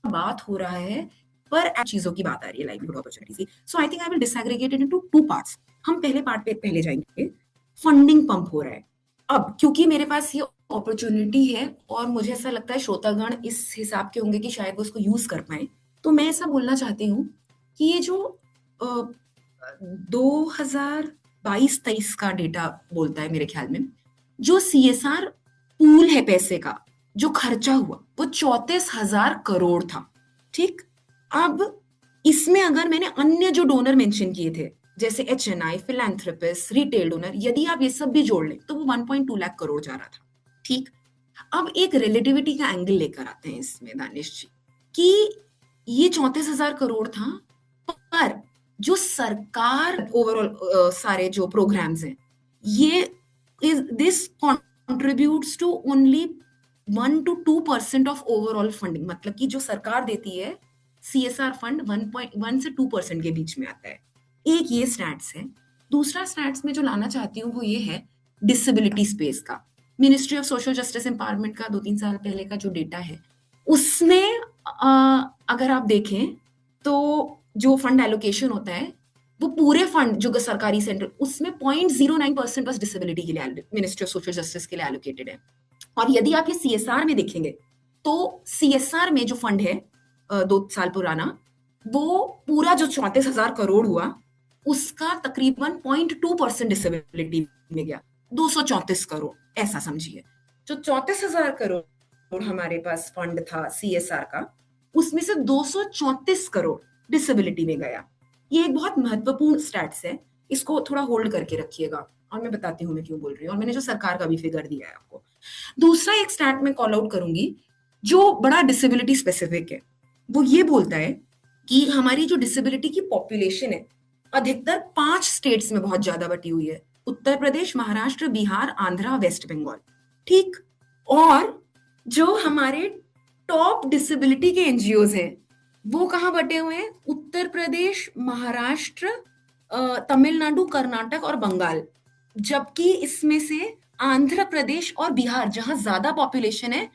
बात हो रहा है, पर चीजों की बात आ रही है, लाइवलीहुड अपॉर्चुनिटीज की। So I think I will disaggregate it into 2 parts. हम पहले पार्ट पे पहले जाएंगे, फंडिंग पंप हो रहा है। अब क्योंकि मेरे पास ये अपॉर्चुनिटी है और मुझे ऐसा लगता है श्रोतागण इस हिसाब के होंगे कि शायद वो उसको यूज कर पाए, तो मैं ऐसा बोलना चाहती हूँ कि ये जो 2022-23 का डेटा बोलता है मेरे ख्याल में, जो CSR पूल है पैसे का जो खर्चा हुआ वो 34,000 करोड़ था। ठीक, अब इसमें अगर मैंने अन्य जो डोनर मेंशन किए थे जैसे HNI, फिलैंथ्रोपिस्ट, रिटेल डोनर, यदि आप ये सब भी जोड़ लें तो वो 1.2 लाख करोड़ जा रहा था। ठीक, अब एक रिलेटिविटी का एंगल लेकर आते हैं इसमें दानिश जी, कि ये 34,000 करोड़ था, पर जो सरकार ओवरऑल सारे जो प्रोग्राम्स हैं, ये this contributes to only 1 to 2% of overall funding. मतलब कि जो सरकार देती है CSR फंड 1.1 से 2% के बीच में आता है। एक ये स्टैट्स है। दूसरा स्टैट्स में जो लाना चाहती हूँ वो ये है डिसेबिलिटी स्पेस का। Ministry of social justice empowerment का 2-3 साल पहले का जो डेटा है, उसमें अगर आप देखें तो जो फंड एलोकेशन होता है वो पूरे फंड जो सरकारी सेंटर, उसमें 0.09% बस डिसेबिलिटी के लिए मिनिस्ट्री ऑफ सोशल जस्टिस के लिए एलोकेटेड है। और यदि आप ये CSR में देखेंगे तो CSR में जो फंड है 2 साल पुराना, वो पूरा जो 34,000 करोड़ हुआ उसका तकरीबन 0.2% डिसेबिलिटी में गया, 234 करोड़ ऐसा समझिए। जो 34,000 करोड़ हमारे पास फंड था CSR का, उसमें से 234 करोड़ डिसेबिलिटी में गया। ये एक बहुत महत्वपूर्ण स्टैट्स है, इसको थोड़ा होल्ड करके रखिएगा और मैं बताती हूँ मैं क्यों बोल रही हूँ, और मैंने जो सरकार का भी फिगर दिया है आपको। दूसरा एक स्टैट में कॉल आउट करूंगी जो बड़ा डिसेबिलिटी स्पेसिफिक है, वो ये बोलता है कि हमारी जो डिसेबिलिटी की पॉपुलेशन है अधिकतर 5 स्टेट्स में बहुत ज्यादा बटी हुई है, उत्तर प्रदेश, महाराष्ट्र, बिहार, आंध्रा, वेस्ट बंगाल। ठीक। और जो हमारे टॉप डिसेबिलिटी के एनजीओज हैं वो कहाँ बटे हुए हैं? उत्तर प्रदेश, महाराष्ट्र, तमिलनाडु, कर्नाटक और बंगाल। जबकि इसमें से आंध्र प्रदेश और बिहार, जहां ज्यादा पॉपुलेशन है,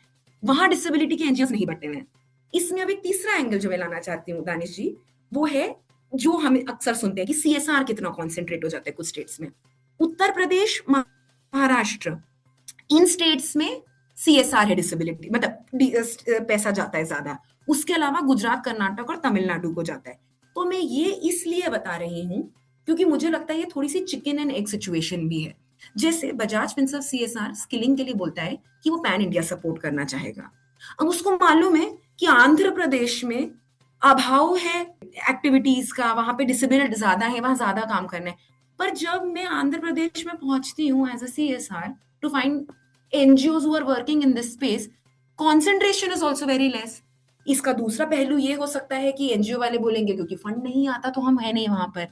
वहां डिसेबिलिटी के एनजीओज नहीं बटे हुए हैं। इसमें अब एक तीसरा एंगल जो मैं लाना चाहती हूँ दानिश जी, वो है जो हम अक्सर सुनते हैं कि सीएसआर कितना कॉन्सेंट्रेट हो जाता है कुछ स्टेट्स में। उत्तर प्रदेश, महाराष्ट्र, इन स्टेट्स में सीएसआर है डिसेबिलिटी, मतलब पैसा जाता है ज्यादा। उसके अलावा गुजरात, कर्नाटक और तमिलनाडु को जाता है। तो मैं ये इसलिए बता रही हूँ क्योंकि मुझे लगता है ये थोड़ी सी चिकन एंड एग सिचुएशन भी है। जैसे बजाज फिनसर्व सीएसआर स्किलिंग के लिए बोलता है कि वो पैन इंडिया सपोर्ट करना चाहेगा। अब उसको मालूम है कि आंध्र प्रदेश में अभाव है एक्टिविटीज का, वहां पे डिसेबिलिटी ज्यादा है, वहां ज्यादा काम करना है। पर जब मैं आंध्र प्रदेश में पहुंचती हूँ as a CSR to find NGOs who are working in this space, concentration is also very less. इसका दूसरा पहलू ये हो सकता है कि एनजीओ वाले बोलेंगे क्योंकि फंड नहीं आता तो हम है नहीं वहां पर।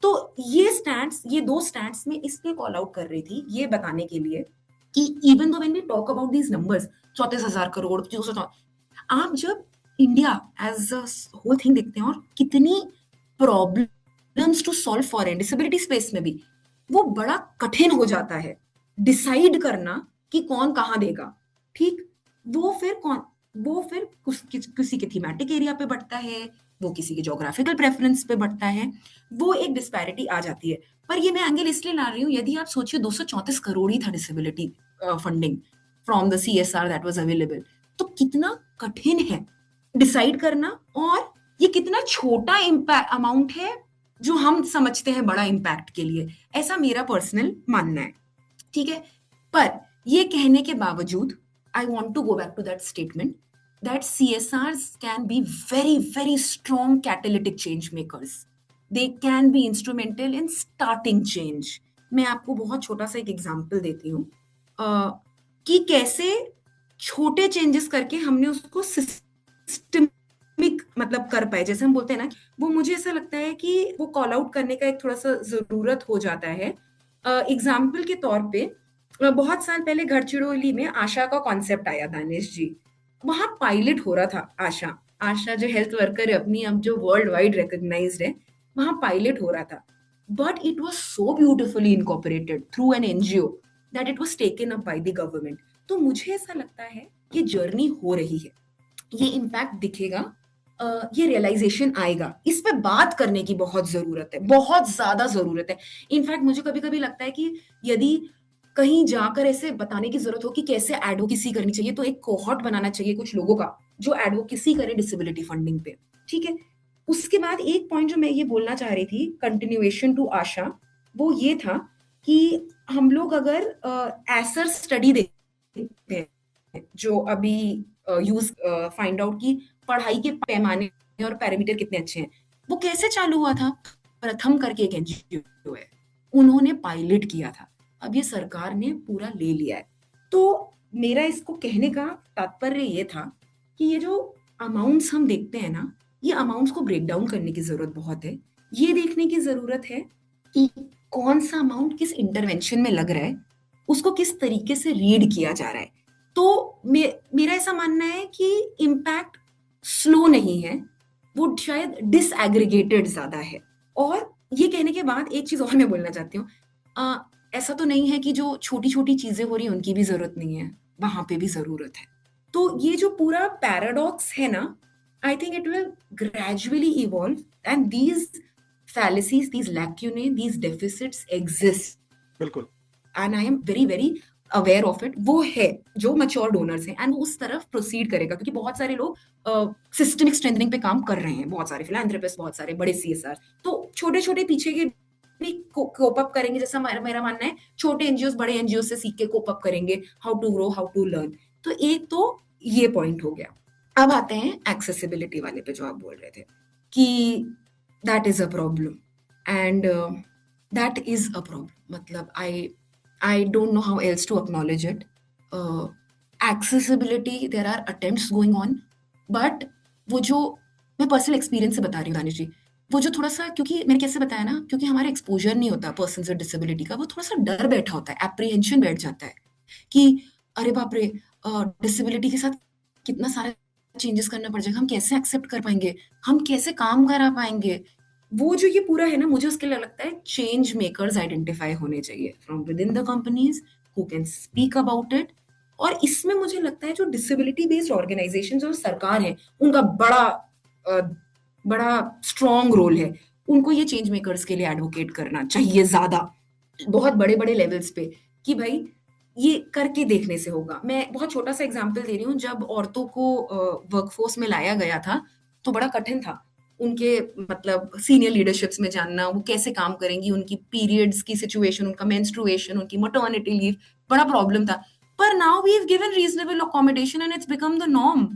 तो ये दो स्टैट्स में इसलिए कॉल आउट कर रही थी, ये बताने के लिए कि even though when we talk about these numbers, 34,000 crore, आप जब India as a whole thing देखते हैं और कितनी problems to solve for disability space में भी, वो बड़ा कठिन हो जाता है डिसाइड करना कि कौन कहाँ देगा। ठीक। वो फिर किसी के थीमेटिक एरिया पे बढ़ता है, वो किसी के ज्योग्राफिकल प्रेफरेंस पे बढ़ता है, वो एक डिस्पैरिटी आ जाती है। पर ये मैं एंगल इसलिए ला रही हूँ, यदि आप सोचिए 234 करोड़ ही था disability funding from the CSR that was available, तो कितना कठिन है डिसाइड करना, और ये कितना छोटा अमाउंट है जो हम समझते हैं बड़ा इम्पैक्ट के लिए। ऐसा मेरा पर्सनल मानना है। ठीक है। पर ये कहने के बावजूद I want to go back to that statement that CSRs can be very, very strong catalytic change makers. They can be instrumental in starting change. मैं आपको बहुत छोटा सा एक एग्जाम्पल देती हूँ कि कैसे छोटे चेंजेस करके हमने उसको सिस्टमिक मतलब कर पाए। जैसे हम बोलते हैं ना, वो मुझे ऐसा लगता है कि वो कॉल आउट करने का एक थोड़ा सा जरूरत हो जाता है। एग्जाम्पल के तौर पे बहुत साल पहले गढ़चिरौली में आशा का कॉन्सेप्ट आया दानिश जी। वहां पायलट हो रहा था। आशा जो हेल्थ वर्कर है अपनी, अब जो वर्ल्ड वाइड रिकॉग्नाइज्ड है, वहां पायलट हो रहा था। But it was so beautifully incorporated through an NGO that it was taken up by the government. तो मुझे ऐसा लगता है ये जर्नी हो रही है, ये इम्पैक्ट दिखेगा, ये रियलाइजेशन आएगा। इस पे बात करने की बहुत जरूरत है, बहुत ज्यादा जरूरत है। इनफैक्ट मुझे कभी कभी लगता है कि यदि कहीं जाकर ऐसे बताने की जरूरत हो कि कैसे एडवोकेसी करनी चाहिए, तो एक कोहॉर्ट बनाना चाहिए कुछ लोगों का जो एडवोकेसी करे डिसेबिलिटी फंडिंग पे। ठीक है। उसके बाद एक पॉइंट जो मैं ये बोलना चाह रही थी, कंटिन्यूएशन टू आशा, वो ये था कि हम लोग अगर एसर स्टडी देखते हैं जो अभी यूज फाइंड आउट की पढ़ाई के पैमाने और पैरामीटर कितने अच्छे हैं, वो कैसे चालू हुआ था? प्रथम करके एक एनजीओ है, उन्होंने पायलट किया था, अब ये सरकार ने पूरा ले लिया है। तो मेरा इसको कहने का तात्पर्य ये था कि ये जो अमाउंट्स हम देखते हैं ना, ये अमाउंट्स को ब्रेक डाउन करने की जरूरत बहुत है। ये देखने की जरूरत है कि कौन सा अमाउंट किस इंटरवेंशन में लग रहा है, उसको किस तरीके से रीड किया जा रहा है। तो मेरा ऐसा मानना है कि इम्पैक्ट स्लो नहीं है, वो शायद डिसएग्रीगेटेड ज्यादा है। और ये कहने के बाद एक चीज और मैं बोलना चाहती हूँ, ऐसा तो नहीं है कि जो छोटी छोटी चीजें हो रही हैं उनकी भी जरूरत नहीं है, वहां पे भी जरूरत है। तो ये जो पूरा पैराडॉक्स है ना, I think it will gradually evolve and these fallacies, these lacunae, these deficits exist. बिल्कुल। And I am very, very aware of it. वो है जो mature donors हैं and वो उस तरफ proceed करेगा, क्योंकि बहुत सारे लोग systemic strengthening पे काम कर रहे हैं, बहुत सारे philanthropists, बहुत सारे बड़े CSR, तो छोटे छोटे पीछे के भी कोप अप करेंगे। जैसा मेरा मानना है, छोटे एनजीओ बड़े एनजीओ से सीख के कोप अप करेंगे, how to grow, how to learn. तो एक तो ये पॉइंट हो गया। अब आते हैं एक्सेसिबिलिटी वाले पे जो आप बोल रहे थे कि that is a problem, and that is a problem. मतलब I don't know how else to acknowledge it. Accessibility, there are attempts going on, but वो जो मैं पर्सनल एक्सपीरियंस से बता रही हूँ दानिश जी। वो जो थोड़ा सा, क्योंकि मैंने कैसे बताया ना, क्योंकि हमारा एक्सपोजर नहीं होता पर्सन विद डिसेबिलिटी का, वो थोड़ा सा डर बैठा होता है, एप्रीहेंशन बैठ जाता है कि अरे बाप रे, डिसेबिलिटी के साथ कितना सारा चेंजेस करना पड़ जाएगा, हम कैसे एक्सेप्ट कर पाएंगे, हम कैसे काम करा पाएंगे। वो जो ये पूरा है ना, मुझे उसके लिए लगता है चेंज मेकर्स आइडेंटिफाई होने चाहिए from with in the companies who can speak about it. और इसमें मुझे लगता है जो डिसेबिलिटी बेस्ड ऑर्गेनाइजेशंस और सरकार है, उनका अ, बड़ा स्ट्रॉन्ग रोल है। उनको ये चेंज मेकर्स के लिए एडवोकेट करना चाहिए ज्यादा, बहुत बड़े बड़े लेवल्स पे, कि भाई ये करके देखने से होगा। मैं बहुत छोटा सा एग्जांपल दे रही हूँ। जब औरतों को वर्कफोर्स में लाया गया था तो बड़ा कठिन था उनके, मतलब सीनियर लीडरशिप्स में जानना, वो कैसे काम करेंगी, उनकी पीरियड्स की सिचुएशन, उनका मेंस्ट्रुएशन, उनकी मटर्निटी लीव, बड़ा प्रॉब्लम था। पर now we have given reasonable accommodation and it's become the norm.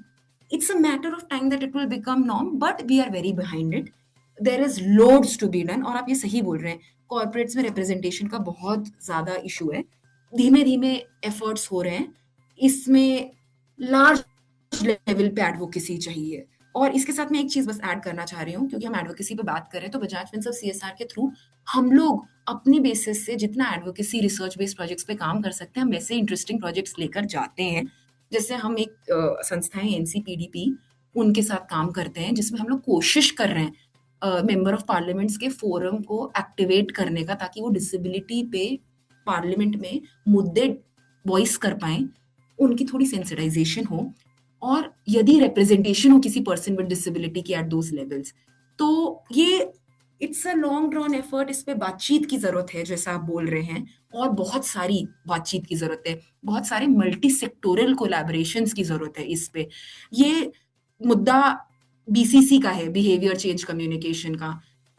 It's a matter of time that it will become norm, but we are very behind it. There is loads to be done. और आप ये सही बोल रहे हैं, corporates में representation का बहुत ज्यादा इशू है। धीमे धीमे एफर्ट्स हो रहे हैं इसमें, लार्ज लेवल पे एडवोकेसी चाहिए। और इसके साथ मैं एक चीज बस ऐड करना चाह रही हूँ, क्योंकि हम एडवोकेसी पे बात कर रहे हैं, तो बजाज फिनसर्व सीएसआर के थ्रू हम लोग अपनी बेसिस से जितना एडवोकेसी रिसर्च बेस्ड प्रोजेक्ट्स पे काम कर सकते हैं, हम वैसे इंटरेस्टिंग प्रोजेक्ट्स लेकर जाते हैं। जैसे हम एक संस्था है एनसीपीडीपी, उनके साथ काम करते हैं, जिसमें हम लोग कोशिश कर रहे हैं मेंबर ऑफ पार्लियामेंट्स के फोरम को एक्टिवेट करने का, ताकि वो डिसेबिलिटी पे पार्लियामेंट में मुद्दे वॉइस कर पाए, उनकी थोड़ी सेंसिटाइजेशन हो, और यदि रिप्रेजेंटेशन हो किसी पर्सन विद डिसेबिलिटी की एट दोज लेवल्स, तो ये it's a long drawn effort. इस पे बातचीत की जरूरत है, जैसा आप बोल रहे हैं, और बहुत सारी बातचीत की जरूरत है, बहुत सारे मल्टी सेक्टोरल कोलैबोरेशंस की जरूरत है इस पे। ये मुद्दा बीसीसी का है, बिहेवियर चेंज कम्युनिकेशन का,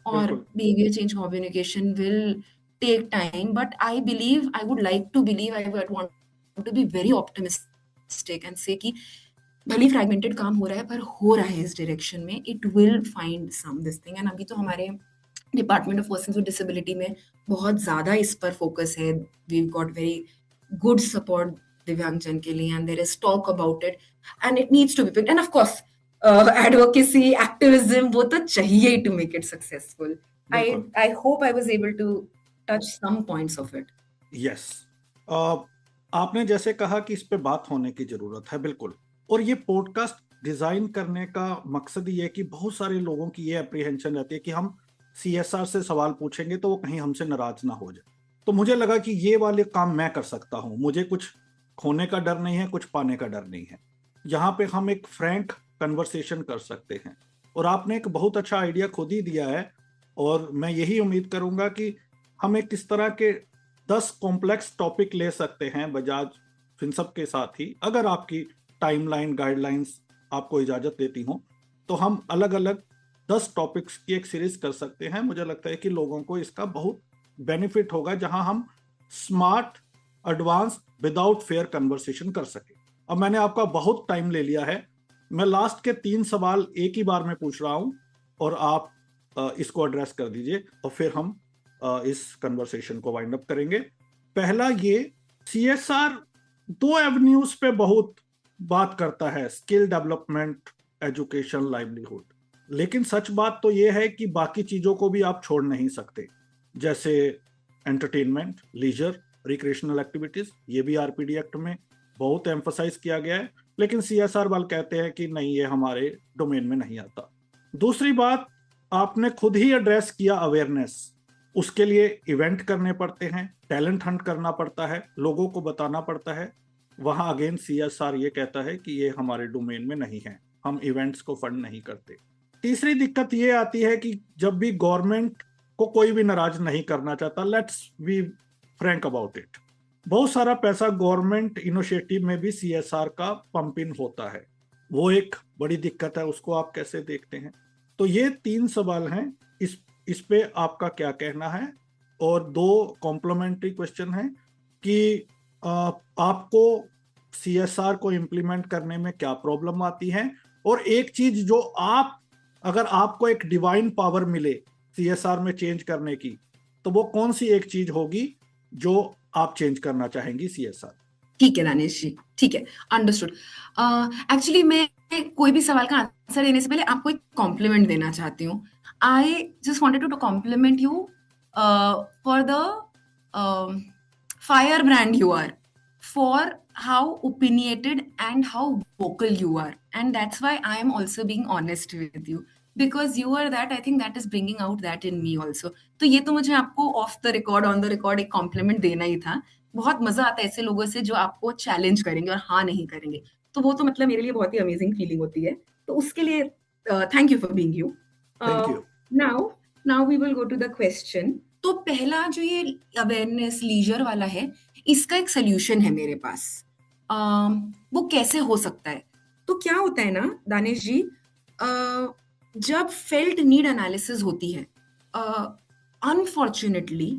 और behaviour change communication will take time, but I believe, I would like to believe, I would want to be very optimistic and say कि भले फ्रैगमेंटेड काम हो रहा है, पर हो रहा है इस डायरेक्शन में, it will find some this thing. And अभी तो हमारे department of persons with disability में बहुत ज्यादा इस पर फोकस है। We got very good support दिव्यांगजन के लिए, and there is talk about it, and it needs to be picked. And of course advocacy, activism, वो तो चाहिए to make it successful. I hope I was able to touch some points of it. Yes, आपने जैसे कहा कि इस पे बात होने की जरूरत है, बिल्कुल। और ये पॉडकास्ट डिजाइन करने का मकसद ये है कि बहुत सारे लोगों की ये अप्रीहेंशन रहती है कि हम सीएसआर से सवाल पूछेंगे तो वो कहीं हमसे नाराज ना हो जाए। तो मुझे लगा कि ये वाले काम मैं कर सकता हूँ, मुझे कुछ खोने का डर नहीं है, कुछ पाने का डर नहीं है। यहाँ पे हम एक फ्रैंक कन्वर्सेशन कर सकते हैं, और आपने एक बहुत अच्छा आइडिया खुद ही दिया है, और मैं यही उम्मीद करूंगा कि हम एक इस तरह के 10 कॉम्प्लेक्स टॉपिक ले सकते हैं बजाज फिनसर्व के साथ ही, अगर आपकी टाइमलाइन गाइडलाइंस आपको इजाजत देती हो, तो हम अलग अलग 10 टॉपिक्स की एक सीरीज कर सकते हैं। मुझे लगता है कि लोगों को इसका बहुत बेनिफिट होगा, जहां हम smart, advance, without fair conversation कर सके। अब मैंने आपका बहुत टाइम ले लिया है, मैं लास्ट के 3 सवाल एक ही बार में पूछ रहा हूं, और आप इसको एड्रेस कर दीजिए, और फिर हम इस कन्वर्सेशन को वाइंड अप करेंगे। पहला, ये सीएसआर 2 एवेन्यूज पे बहुत बात करता है, स्किल डेवलपमेंट, एजुकेशन, लाइवलीहुड, लेकिन सच बात तो यह है कि बाकी चीजों को भी आप छोड़ नहीं सकते, जैसे एंटरटेनमेंट, लीजर, रिक्रिएशनल एक्टिविटीज, ये भी आरपीडी एक्ट में बहुत एम्फसाइज किया गया है, लेकिन सीएसआर वाले कहते हैं कि नहीं, ये हमारे डोमेन में नहीं आता। दूसरी बात, आपने खुद ही एड्रेस किया, अवेयरनेस, उसके लिए इवेंट करने पड़ते हैं, टैलेंट हंट करना पड़ता है, लोगों को बताना पड़ता है। वहां अगेन सीएसआर ये कहता है कि ये हमारे डोमेन में नहीं है, हम इवेंट्स को फंड नहीं करते। तीसरी दिक्कत ये आती है कि जब भी गवर्नमेंट को कोई भी नाराज नहीं करना चाहता, let's be frank about it, बहुत सारा पैसा गवर्नमेंट इनिशिएटिव में भी सीएसआर का पंप इन होता है, वो एक बड़ी दिक्कत है। उसको आप कैसे देखते हैं? तो ये 3 सवाल हैं, इस पे आपका क्या कहना है? और 2 कॉम्प्लीमेंट्री क्वेश्चन है कि आपको सीएसआर को इम्प्लीमेंट करने में क्या प्रॉब्लम आती है, और एक चीज जो आप, अगर आपको एक डिवाइन पावर मिले सीएसआर में चेंज करने की, तो वो कौन सी एक चीज होगी जो आप चेंज करना चाहेंगी सीएसआर? ठीक है दानिश जी, ठीक है, अंडरस्टूड। एक्चुअली मैं कोई भी सवाल का आंसर आंसर देने से पहले आपको एक कॉम्प्लीमेंट देना चाहती हूँ. I just wanted to compliment you for the firebrand you are, for how opinionated and how vocal you are, and that's why I am also being honest with you, because you are that, I think that is bringing out that in me also. तो ये तो मुझे आपको of the record on the record एक complement देना ही था. बहुत मजा आता है ऐसे लोगों से जो आपको चैलेंज करेंगे और हाँ नहीं करेंगे, तो वो तो मतलब मेरे लिए बहुत ही अमेजिंग फीलिंग होती है. तो उसके लिए thank you for being you. Thank you. Now we will go to the question. तो पहला जो ये अवेयरनेस लीजर वाला है, इसका एक सोल्यूशन है मेरे पास. वो कैसे हो सकता है? तो क्या होता है ना दानिश जी, जब फेल्ट नीड एनालिसिस होती है, अनफॉर्चुनेटली,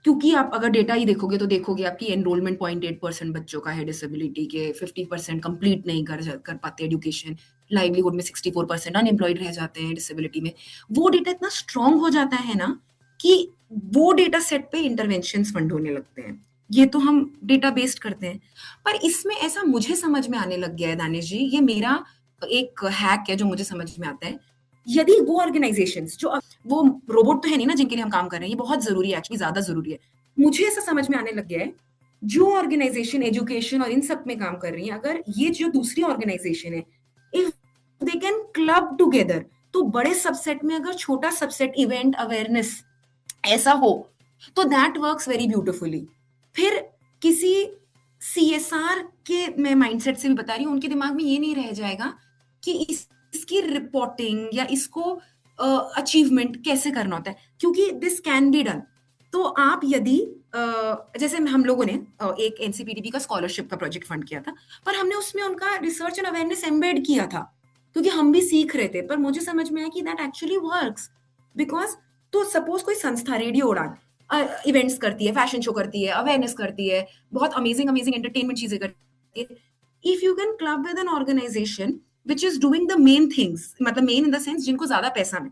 क्योंकि आप अगर डेटा ही देखोगे तो देखोगे आपकी एनरोलमेंट 0.8% बच्चों का है डिसेबिलिटी के, 50% कंप्लीट नहीं कर पाते एजुकेशन, लाइवलीहुड में 64% अनएम्प्लॉयड रह जाते हैं डिसेबिलिटी में. वो डेटा इतना स्ट्रांग हो जाता है ना कि वो डेटा सेट पे इंटरवेंशंस फंड होने लगते हैं. ये तो हम डेटा बेस्ड करते हैं, पर इसमें ऐसा मुझे समझ में आने लग गया है दानिश जी, ये मेरा एक हैक है जो मुझे समझ में आता है. यदि वो ऑर्गेनाइजेशंस जो, वो रोबोट तो है नहीं ना जिनके लिए हम काम कर रहे हैं, ये बहुत जरूरी है, एक्चुअली ज्यादा जरूरी है. मुझे ऐसा समझ में आने लग गया है, जो ऑर्गेनाइजेशन एजुकेशन और इन सब में काम कर रही है, अगर ये जो दूसरी ऑर्गेनाइजेशन है, if they can club together, तो बड़े सबसेट में अगर छोटा सबसेट इवेंट अवेयरनेस ऐसा हो, तो दैट वर्क्स वेरी ब्यूटिफुली. फिर किसी CSR के मैं माइंडसेट से भी बता रही हूँ, उनके दिमाग में ये नहीं रह जाएगा कि इसकी रिपोर्टिंग या इसको अचीवमेंट कैसे करना होता है, क्योंकि दिस कैन बी डन. तो आप यदि जैसे हम लोगों ने एक NCPTP का स्कॉलरशिप का प्रोजेक्ट फंड किया था, पर हमने उसमें उनका रिसर्च एंड अवेयरनेस एम्बेड किया था, क्योंकि हम भी सीख रहे थे. पर मुझे समझ में आया कि दैट एक्चुअली वर्क्स, बिकॉज तो सपोज कोई संस्था रेडियो उड़ान इवेंट्स करती है, फैशन शो करती है, अवेयरनेस करती है, बहुत अमेजिंग अमेजिंग एंटरटेनमेंट चीजें करती है. If you can club with an organisation which is doing the main things, मतलब मेन इन द सेंस जिनको ज्यादा पैसा में,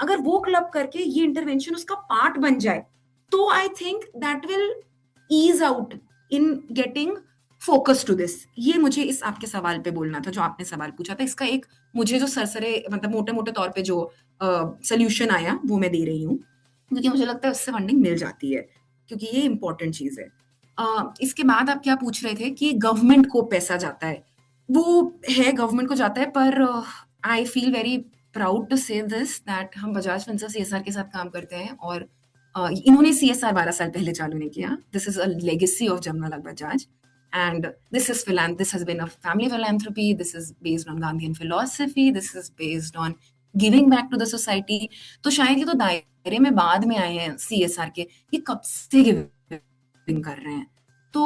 अगर वो क्लब करके ये इंटरवेंशन उसका पार्ट बन जाए, तो I think that will ease out in getting focus to this. ये मुझे इस आपके सवाल पे बोलना था, जो आपने सवाल पूछा था. इसका एक मुझे जो सरसरे मतलब मोटे मोटे तौर पे जो सोल्यूशन आया वो मैं दे रही हूँ, क्योंकि मुझे लगता है उससे फंडिंग मिल जाती है, क्योंकि ये इंपॉर्टेंट चीज है. इसके बाद आप क्या पूछ रहे थे कि गवर्नमेंट को पैसा जाता है. वो है, गवर्नमेंट को जाता है, पर I feel very proud to say this that हम बजाज फिनसर्व CSR के साथ काम करते हैं, और इन्होंने CSR 12 साल पहले चालू नहीं किया. This is a legacy of Jamnalal Bajaj, and this has been a family philanthropy. This is based on Gandhian philosophy. This is based on giving back to the society. तो शायद ये तो दायरे में बाद में आए हैं CSR के, ये कब से गिविंग कर रहे हैं. तो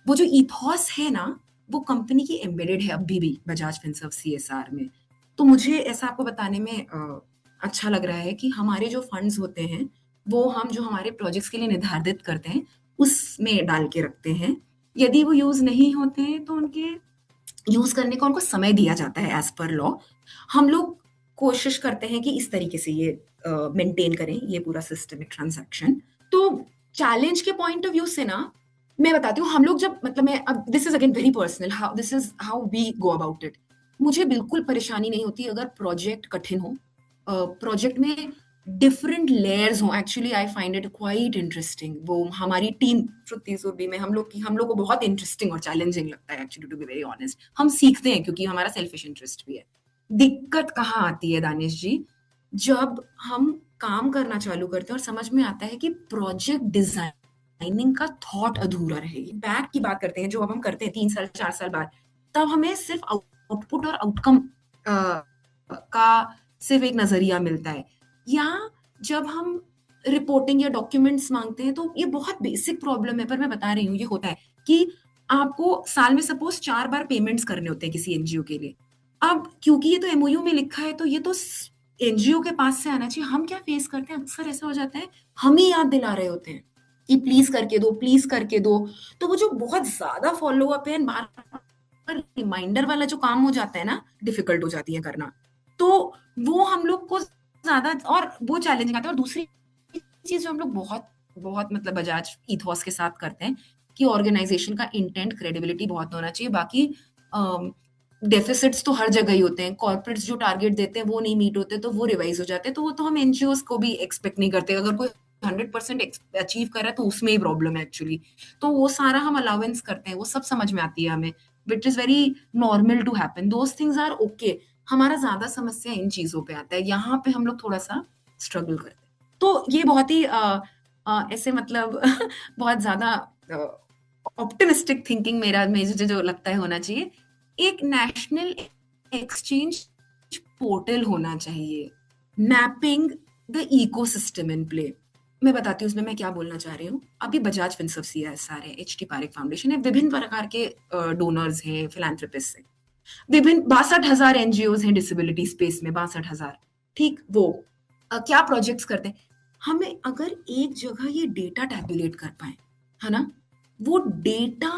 वो जो ईथॉस है ना, वो कंपनी की एम्बेडेड है अभी भी बजाज फिनसर्व CSR में. तो मुझे ऐसा आपको बताने में अच्छा लग रहा है कि हमारे जो फंड्स होते हैं, वो हम जो हमारे प्रोजेक्ट्स के लिए निर्धारित करते हैं उसमें डाल के रखते हैं. यदि वो यूज नहीं होते हैं तो उनके यूज करने का उनको समय दिया जाता है एज पर लॉ. हम लोग कोशिश करते हैं कि इस तरीके से ये मेंटेन करें ये पूरा सिस्टमिक ट्रांजैक्शन. तो चैलेंज के पॉइंट ऑफ व्यू से ना मैं बताती हूँ, हम लोग जब मतलब मैं अब this is again very personal, how this is how we go about it. मुझे बिल्कुल परेशानी नहीं होती अगर प्रोजेक्ट कठिन हो, प्रोजेक्ट में डिफरेंट लेयर्स हो. Actually I find it quite interesting. वो हमारी टीम श्रुति सुरभि में हम लोग को बहुत इंटरेस्टिंग और चैलेंजिंग लगता है actually, to be very honest. हम सीखते हैं क्योंकि हमारा सेल्फिश इंटरेस्ट भी है. दिक्कत कहाँ आती है दानिश जी, जब हम काम करना चालू करते हैं और समझ में आता है कि प्रोजेक्ट डिजाइनिंग का थॉट अधूरा रहेगी. बैक की बात करते हैं जो अब हम करते हैं 3 साल 4 साल बाद, तब हमें सिर्फ आउटपुट और आउटकम का सिर्फ एक नजरिया मिलता है. या जब हम रिपोर्टिंग या डॉक्यूमेंट्स मांगते हैं, तो ये बहुत बेसिक प्रॉब्लम है, पर मैं बता रही हूँ ये होता है कि आपको साल में सपोज 4 बार पेमेंट्स करने होते हैं किसी एनजीओ के लिए. अब क्योंकि ये तो MOU में लिखा है, तो ये तो एनजीओ के पास से आना चाहिए. हम क्या फेस करते हैं, अक्सर ऐसा हो जाता है हम ही याद दिला रहे होते हैं कि प्लीज करके दो, प्लीज करके दो. तो वो जो बहुत ज्यादा फॉलो अप है, बार रिमाइंडर वाला जो काम हो जाता है ना, डिफिकल्ट हो जाती है करना. तो वो हम लोग को ज्यादा और वो चैलेंजिंग आता है. और दूसरी चीज जो हम लोग बहुत बहुत मतलब बजाज ईथॉस के साथ करते हैं कि ऑर्गेनाइजेशन का इंटेंट, क्रेडिबिलिटी बहुत होना चाहिए. बाकी डेफिसिट्स तो हर जगह ही होते हैं, कॉर्पोरेट्स जो टारगेट देते हैं वो नहीं मीट होते तो वो रिवाइज हो जाते हैं, तो वो तो हम एनजीओस को भी एक्सपेक्ट नहीं करते। अगर कोई 100% अचीव कर रहा है तो उसमें ही प्रॉब्लम है एक्चुअली, तो वो सारा हम अलाउंस करते हैं, वो सब समझ में आती है हमें, which is very normal to happen, those things are okay. हमारा ज्यादा समस्या इन चीजों पे आता है, यहाँ पे हम लोग थोड़ा सा स्ट्रगल करते हैं। तो ये बहुत ही ऐसे मतलब बहुत ज्यादा ऑप्टिमिस्टिक थिंकिंग मेरा मुझे जो लगता है होना चाहिए, एक नेशनल एक्सचेंज पोर्टल होना चाहिए, mapping the ecosystem in play. मैं बताती हूँ उसमें मैं क्या बोलना चाह रही हूँ। अभी बजाज फिनसर्व CSR है, एचटी पारेख फाउंडेशन है, विभिन्न प्रकार के डोनर्स हैं, फिलैंथ्रोपिस्ट हैं, विभिन्न 62,000 एनजीओज हैं डिसेबिलिटी स्पेस में, 62,000, ठीक। वो क्या प्रोजेक्ट्स करते हैं, हमें अगर एक जगह ये डेटा टैबुलेट कर पाए, है ना, वो डेटा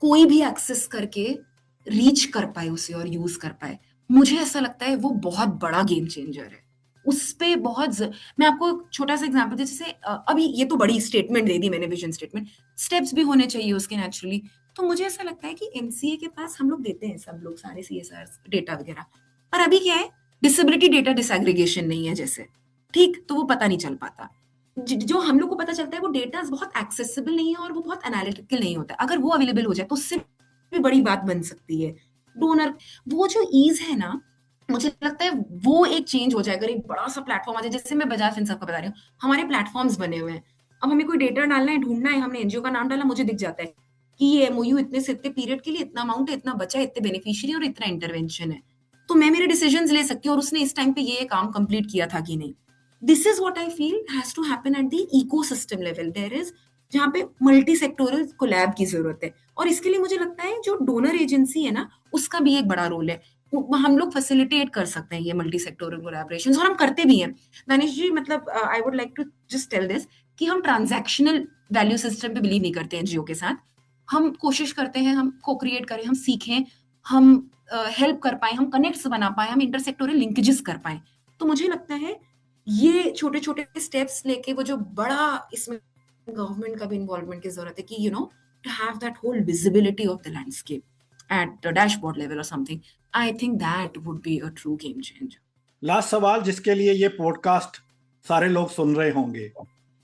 कोई भी एक्सेस करके रीच कर पाए उसे और यूज कर पाए, मुझे ऐसा लगता है वो बहुत बड़ा गेम चेंजर है। उस पे बहुत मैं आपको एक छोटा सा एग्जांपल दे, जैसे अभी ये तो बड़ी स्टेटमेंट दे दी मैंने, विजन स्टेटमेंट, स्टेप्स भी होने चाहिए उसके नेचुरली। तो मुझे ऐसा लगता है कि एमसीए के पास हम लोग देते हैं सब लोग सारे CSR डेटा वगैरह, पर अभी क्या है, डिसेबिलिटी डेटा डिसएग्रीगेशन नहीं है जैसे, ठीक, तो वो पता नहीं चल पाता। जो हम लोग को पता चलता है वो डेटा बहुत एक्सेसिबल नहीं है और वो बहुत एनालिटिकल नहीं होता। अगर वो अवेलेबल हो जाए तो उससे भी बड़ी बात बन सकती है। डोनर, वो जो ईज है ना, मुझे लगता है वो एक चेंज हो जाएगा, एक बड़ा सा प्लेटफॉर्म आ जाए। जैसे मैं बजाज फिनसर्व का बता रही हूँ, हमारे प्लेटफॉर्म्स बने हुए हैं, अब हमें कोई डेटा डालना है, ढूंढना है, हमने एनजीओ का नाम डाला, मुझे दिख जाता है कि ये एमओयू इतने से इतने पीरियड के लिए इतना अमाउंट है, इतना बचा है, इतने बेनिफिशियरी और इतना इंटरवेंशन है, तो मैं मेरे डिसीजंस ले सकती हूँ और उसने इस टाइम पे ये काम कंप्लीट किया था कि नहीं। This is what I feel has to happen at the ecosystem level. There is, जहाँ पे मल्टी सेक्टोरल कोलैब की जरूरत है, और इसके लिए मुझे लगता है जो डोनर एजेंसी है ना, उसका भी एक बड़ा रोल है। हम लोग फैसिलिटेट कर सकते हैं ये मल्टी सेक्टोरल कोलैबोरेशंस, और हम करते भी हैं। दानिश जी, मतलब I would like to just tell this कि हम ट्रांजैक्शनल वैल्यू सिस्टम पे बिलीव नहीं करते हैं जियो के साथ। हम कोशिश करते हैं हम को क्रिएट करें, हम सीखें, हम हेल्प कर पाए, हम कनेक्ट्स बना पाए, हम इंटरसेक्टोरल लिंकेजेस कर पाए। तो मुझे लगता है ये छोटे छोटे स्टेप्स लेके वो जो बड़ा, इसमें गवर्नमेंट का भी इन्वॉल्वमेंट की जरूरत है कि you know to have that whole visibility of the landscape at the dashboard level और something. I think that would be a true game changer. Last सवाल, जिसके लिए ये पॉडकास्ट सारे लोग सुन रहे होंगे,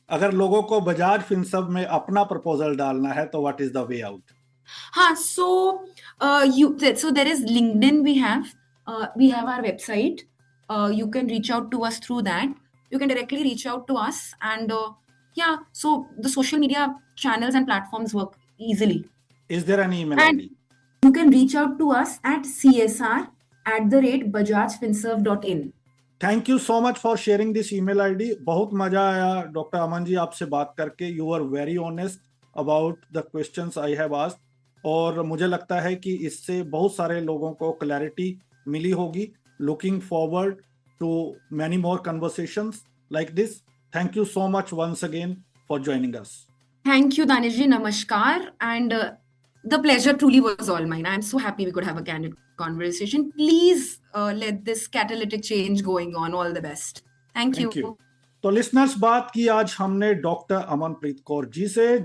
अगर लोगों को बजाज फिनसर्व में अपना प्रपोजल डालना है तो what is the way out? हाँ, so there is LinkedIn, we have our website, you can reach out to us through that, you can directly reach out to us, and yeah, so the social media channels and platforms work easily. Is there any email And ID? you can reach out to us at csr@bajajfinserv.in. Thank you so much for sharing this email ID. बहुत मजा आया doctor Aman ji आपसे बात करके। You are very honest about the questions I have asked, और मुझे लगता है कि इससे बहुत सारे लोगों को क्लैरिटी मिली होगी। Looking forward to many more conversations like this. Thank you so much once again for joining us. Thank you, Danish ji. Namaskar. And the pleasure truly was all mine. I'm so happy we could have a candid conversation. Please let this catalytic change going on. All the best. Thank you. तो listeners, बात की आज हमने doctor Amanpreet Kaur ji से,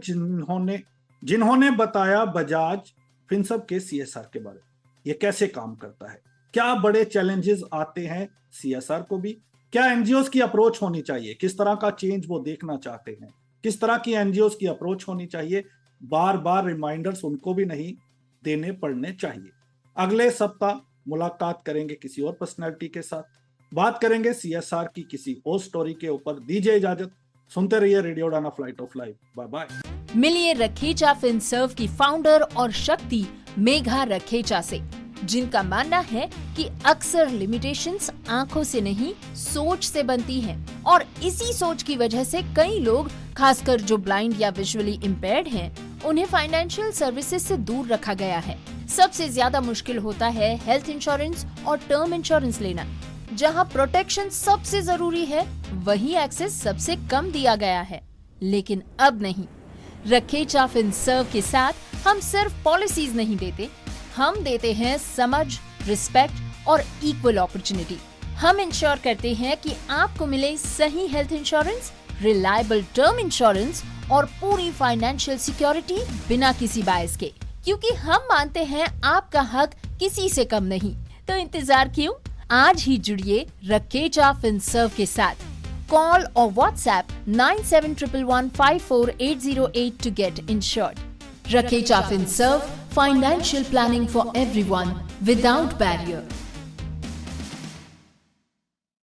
जिन्होंने बताया Bajaj Finserv के CSR के बारे में, ये कैसे काम करता है, क्या बड़े चैलेंजेस आते हैं CSR को भी, क्या एनजीओस की अप्रोच होनी चाहिए, किस तरह का चेंज वो देखना चाहते हैं, किस तरह की एनजीओस की अप्रोच होनी चाहिए। बार बार रिमाइंडर्स उनको भी नहीं देने पड़ने चाहिए। अगले सप्ताह मुलाकात करेंगे किसी और पर्सनैलिटी के साथ, बात करेंगे CSR की किसी और स्टोरी के ऊपर। दीजिए इजाजत, सुनते रहिए रेडियो डाना flight of life. Bye bye. मिलिए रखेचा फिनसर्व की फाउंडर और शक्ति मेघा रखेचा से, जिनका मानना है कि अक्सर लिमिटेशंस आंखों से नहीं सोच से बनती हैं, और इसी सोच की वजह से कई लोग, खासकर जो ब्लाइंड या विजुअली इम्पेयर्ड हैं, उन्हें फाइनेंशियल सर्विसेज से दूर रखा गया है। सबसे ज्यादा मुश्किल होता है हेल्थ इंश्योरेंस और टर्म इंश्योरेंस लेना। जहां प्रोटेक्शन सबसे जरूरी है, वहीं एक्सेस सबसे कम दिया गया है। लेकिन अब नहीं, रखेचा फिनसर्व के साथ हम सिर्फ पॉलिसीज नहीं देते, हम देते हैं समझ, रिस्पेक्ट और इक्वल अपॉर्चुनिटी। हम इंश्योर करते हैं कि आपको मिले सही health insurance, reliable term insurance और पूरी फाइनेंशियल सिक्योरिटी बिना किसी बायस के, क्योंकि हम मानते हैं आपका हक किसी से कम नहीं। तो इंतजार क्यों, आज ही जुड़िए रखेचा फिनसर्व के साथ। कॉल और WhatsApp 9711154808 to get insured. Rakecha FinServe, financial planning for everyone without barrier.